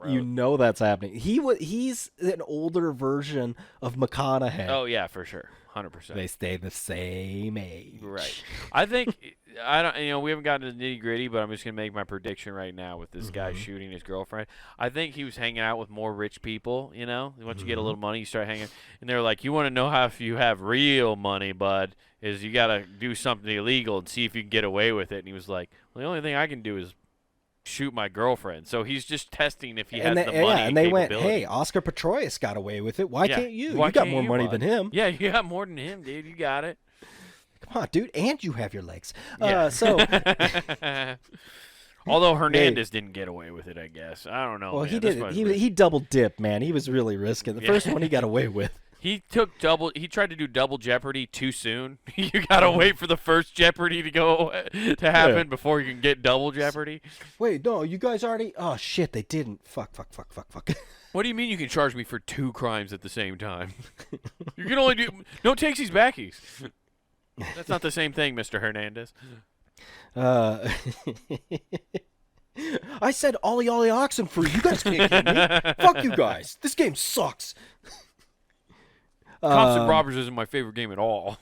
You know that's happening. He's an older version of McConaughey. Oh, yeah, for sure. 100%. They stay the same age. Right. I think we haven't gotten to the nitty-gritty, but I'm just going to make my prediction right now with this guy shooting his girlfriend. I think he was hanging out with more rich people, Once you get a little money, you start hanging. And they're like, you want to know how if you have real money, bud, is you got to do something illegal and see if you can get away with it. And he was like, well, the only thing I can do is shoot my girlfriend. So he's just testing if he has the money. Yeah, and they went, hey, Oscar Pistorius got away with it. Why can't you? You got more money than him. Yeah, you got more than him, dude. You got it. Come on, dude. And you have your legs. Yeah. Although Hernandez didn't get away with it, I guess. I don't know. Well, man. he did. He double dipped, man. He was really risking. The first one he got away with. He tried to do double Jeopardy too soon. You gotta wait for the first Jeopardy to happen before you can get double Jeopardy. Wait, no, you guys already. Oh shit, they didn't. Fuck. What do you mean you can charge me for 2 crimes at the same time? You can only do no takesies backies. That's not the same thing, Mr. Hernandez. I said ollie oxen free. You guys can't get me. Fuck you guys. This game sucks. Cops and Robbers isn't my favorite game at all.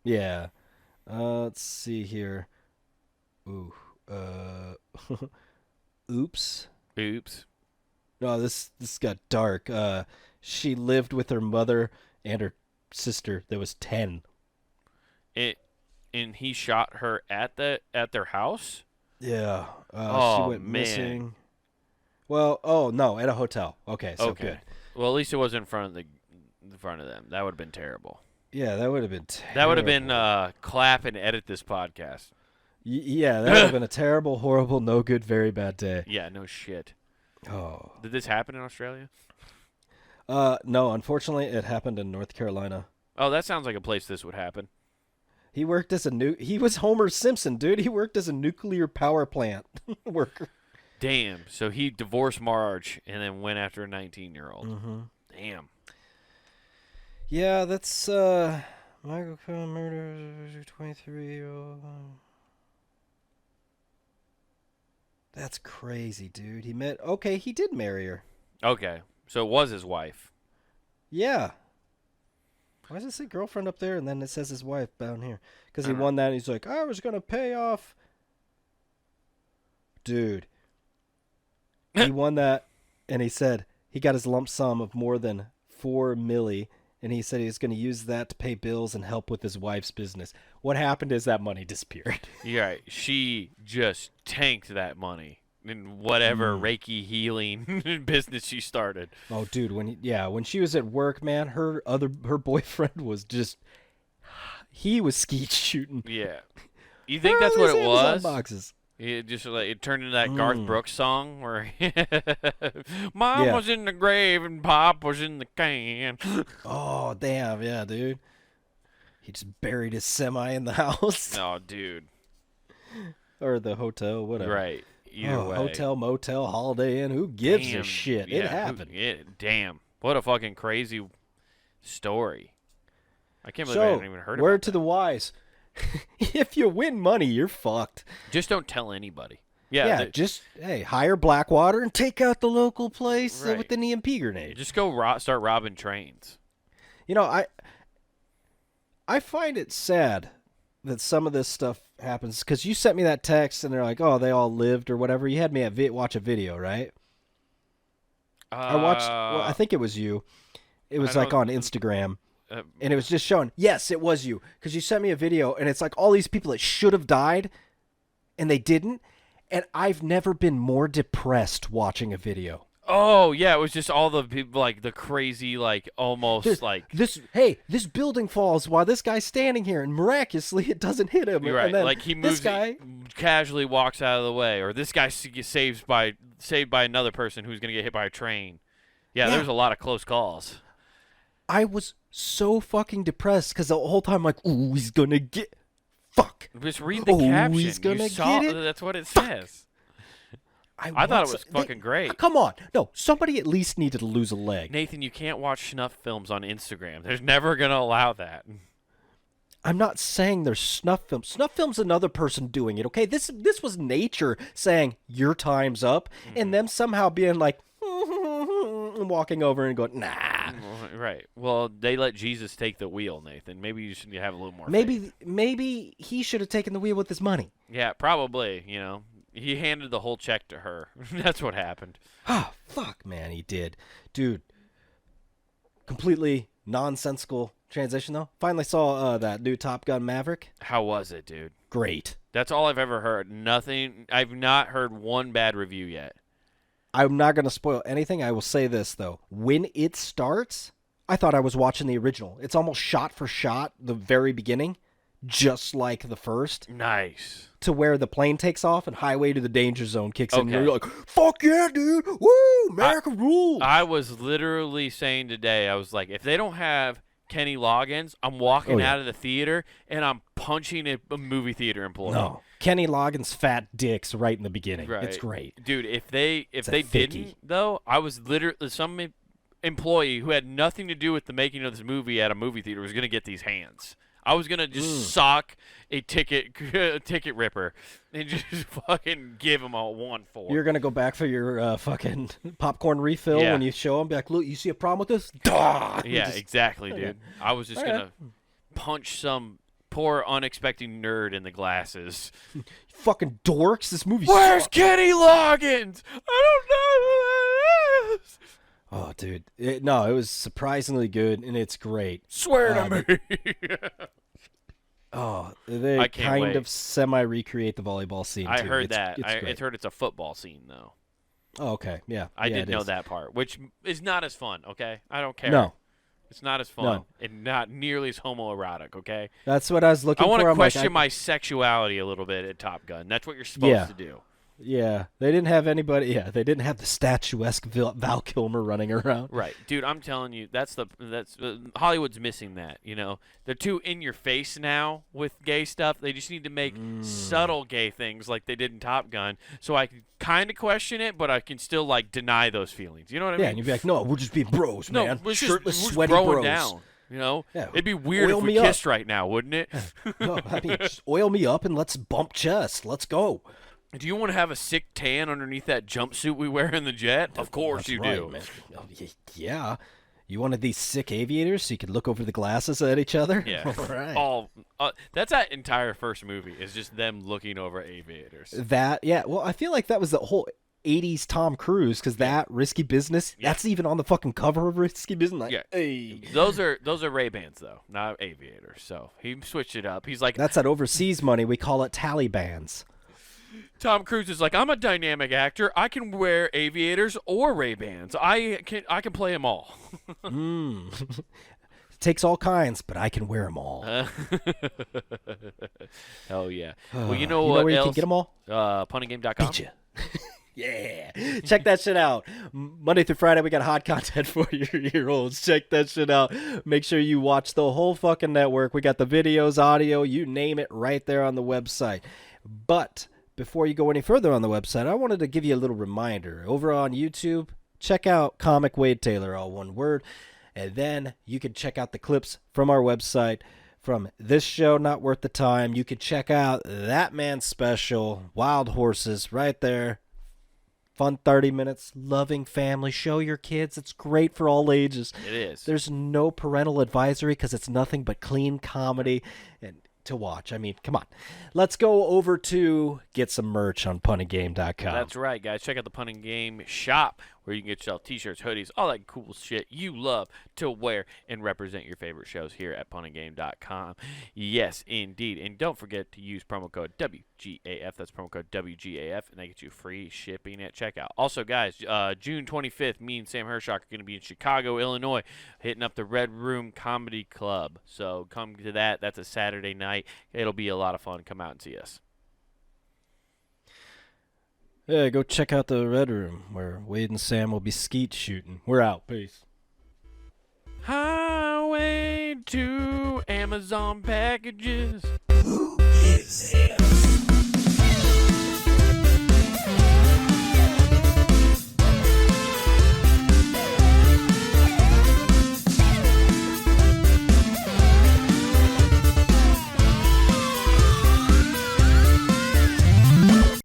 Yeah. Let's see here. Ooh. Oops. No, this got dark. She lived with her mother and her sister that was 10. And he shot her at their house? Yeah. Oh, she went man. missing. Well, no, at a hotel. Okay, so good. Well, at least it wasn't in front of them. That would have been terrible. Yeah, that would have been terrible. That would have been clap and edit this podcast. Yeah, that would have been a terrible, horrible, no good, very bad day. Yeah, no shit. Oh. Did this happen in Australia? No, unfortunately, it happened in North Carolina. Oh, that sounds like a place this would happen. He worked as he was Homer Simpson, dude. He worked as a nuclear power plant worker. Damn. So he divorced Marge and then went after a 19-year-old. Mm-hmm. Damn. Yeah, that's Michael Cohen murder 23. That's crazy, dude. He did marry her. Okay. So it was his wife. Yeah. Why does it say girlfriend up there and then it says his wife down here? Because he won that and he's like, I was going to pay off. Dude. He won that and he said he got his lump sum of more than $4 million. And he said he was going to use that to pay bills and help with his wife's business. What happened is that money disappeared. Yeah, right. She just tanked that money in whatever Reiki healing business she started. Oh, dude, when she was at work, man, her boyfriend was just he was skeet shooting. Yeah. You think that's what it was? Boxes. It turned into that Garth Brooks song where Mom was in the grave and Pop was in the can. Oh, damn. Yeah, dude. He just buried his semi in the house. Oh, dude. Or the hotel, whatever. Right. Either way. Hotel, motel, Holiday Inn. Who gives a shit? Yeah, it happened. Damn. What a fucking crazy story. I can't believe I haven't even heard about word to the wise. If you win money, you're fucked. Just don't tell anybody. Yeah, just hire Blackwater and take out the local place with an EMP grenade. Just go start robbing trains. You know, I find it sad that some of this stuff happens because you sent me that text and they're like, oh, they all lived or whatever. You had me watch a video, right? I watched. Well, I think it was you. It was like on Instagram. And it was just showing, yes, it was you. Because you sent me a video, and it's like all these people that should have died, and they didn't. And I've never been more depressed watching a video. Oh yeah, it was just all the people like the crazy like almost like this building falls while this guy's standing here, and miraculously it doesn't hit him. you're right. And then Like he this moves, guy. casually walks out of the way, or this guy gets saved by another person who's gonna get hit by a train. Yeah, Yeah. there's a lot of close calls. I was so fucking depressed because the whole time I'm like, ooh, he's gonna get fuck. Just read the Oh, caption. he's gonna You saw, get it? That's what it says. I thought it was fucking great. Come on, no, somebody at least needed to lose a leg. Nathan, you can't watch snuff films on Instagram. There's never gonna allow that. I'm not saying there's snuff films. Snuff film's another person doing it. Okay, this was nature saying your time's up, and them somehow being like walking over and going nah. Right. Well, they let Jesus take the wheel, Nathan. Maybe you should have a little more faith. Maybe he should have taken the wheel with his money. Yeah, probably. You know, he handed the whole check to her. That's what happened. Oh, fuck, man, he did. Dude, completely nonsensical transition, though. Finally saw that new Top Gun Maverick. How was it, dude? Great. That's all I've ever heard. Nothing. I've not heard one bad review yet. I'm not going to spoil anything. I will say this, though. When it starts, I thought I was watching the original. It's almost shot for shot, the very beginning, just like the first. Nice. To where the plane takes off and Highway to the Danger Zone kicks in. Okay. And you're like, fuck yeah, dude. Woo, America rules. I was literally saying today, I was like, if they don't have Kenny Loggins, I'm walking out of the theater and I'm punching a movie theater employee. No. Kenny Loggins' fat dick's right in the beginning. Right. It's great. Dude, if they thicky. didn't, though, I was literally some employee who had nothing to do with the making of this movie at a movie theater was going to get these hands. I was going to just sock a ticket ripper and just fucking give him a 1-4. You're going to go back for your fucking popcorn refill when you show him. Be like, look, you see a problem with this? Duh! Yeah, exactly, dude. I was just going to punch some poor unexpected nerd in the glasses. Fucking dorks. This movie Where's sucks. Kenny Loggins? I don't know who that is. Oh, dude. It was surprisingly good, and it's great. Swear to me. They I can't kind wait. of semi-recreate the volleyball scene, I too. heard It's- that. It's I great. heard it's a football scene, though. Oh, okay. Yeah. I Yeah, did it know is. that part, which is not as fun, okay? I don't care. No. It's not as fun No. and not nearly as homoerotic, okay? That's what I was looking I want for. to I'm like, question my sexuality a little bit at Top Gun. That's what you're supposed Yeah. to do. Yeah, they didn't have anybody. Yeah, they didn't have the statuesque Val Kilmer running around. Right, dude. I'm telling you, that's Hollywood's missing that. You know, they're too in your face now with gay stuff. They just need to make subtle gay things like they did in Top Gun, so I can kind of question it, but I can still like deny those feelings. You know what I Yeah, mean? and you'd be like, "No, we're just being bros, no, man. we're Shirtless, just sweaty throwing bros." down. You know, Yeah, it'd be weird oil if we me up. kissed right now, wouldn't it? No, I mean, just oil me up and let's bump chest. Let's go. Do you want to have a sick tan underneath that jumpsuit we wear in the jet? Of course That's you right, do. man. Oh, yeah. You wanted these sick aviators so you could look over the glasses at each other? Yeah. All right. That's that entire first movie is just them looking over aviators. Well, I feel like that was the whole 80s Tom Cruise because that Risky Business, that's even on the fucking cover of Risky Business. Like, Yeah. hey. Those are Ray-Bans though, not aviators. So he switched it up. He's like, That's that overseas money. We call it Talibans. Tom Cruise is like, I'm a dynamic actor. I can wear aviators or Ray-Bans. I can play them all. Takes all kinds, but I can wear them all. Hell yeah. Well, you know you what know where you else? can get them all? Punninggame.com. Beat ya. Yeah. Check that shit out. Monday through Friday, we got hot content for your year-olds. Check that shit out. Make sure you watch the whole fucking network. We got the videos, audio, you name it, right there on the website. But before you go any further on the website, I wanted to give you a little reminder. Over on YouTube, check out Comic Wade Taylor, all one word. And then you can check out the clips from our website from this show, Not Worth the Time. You can check out that man's special, Wild Horses, right there. Fun 30 minutes, loving family. Show your kids. It's great for all ages. It is. There's no parental advisory because it's nothing but clean comedy and to watch. I mean, come on. Let's go over to get some merch on punninggame.com. That's right, guys. Check out the Punning Game shop where you can get yourself t-shirts, hoodies, all that cool shit you love to wear and represent your favorite shows here at punandgame.com. Yes, indeed. And don't forget to use promo code WGAF. That's promo code WGAF, and they get you free shipping at checkout. Also, guys, June 25th, me and Sam Hershock are going to be in Chicago, Illinois, hitting up the Red Room Comedy Club. So come to that. That's a Saturday night. It'll be a lot of fun. Come out and see us. Yeah, go check out the Red Room where Wade and Sam will be skeet shooting. We're out. Peace. Highway to Amazon packages. Who gives him?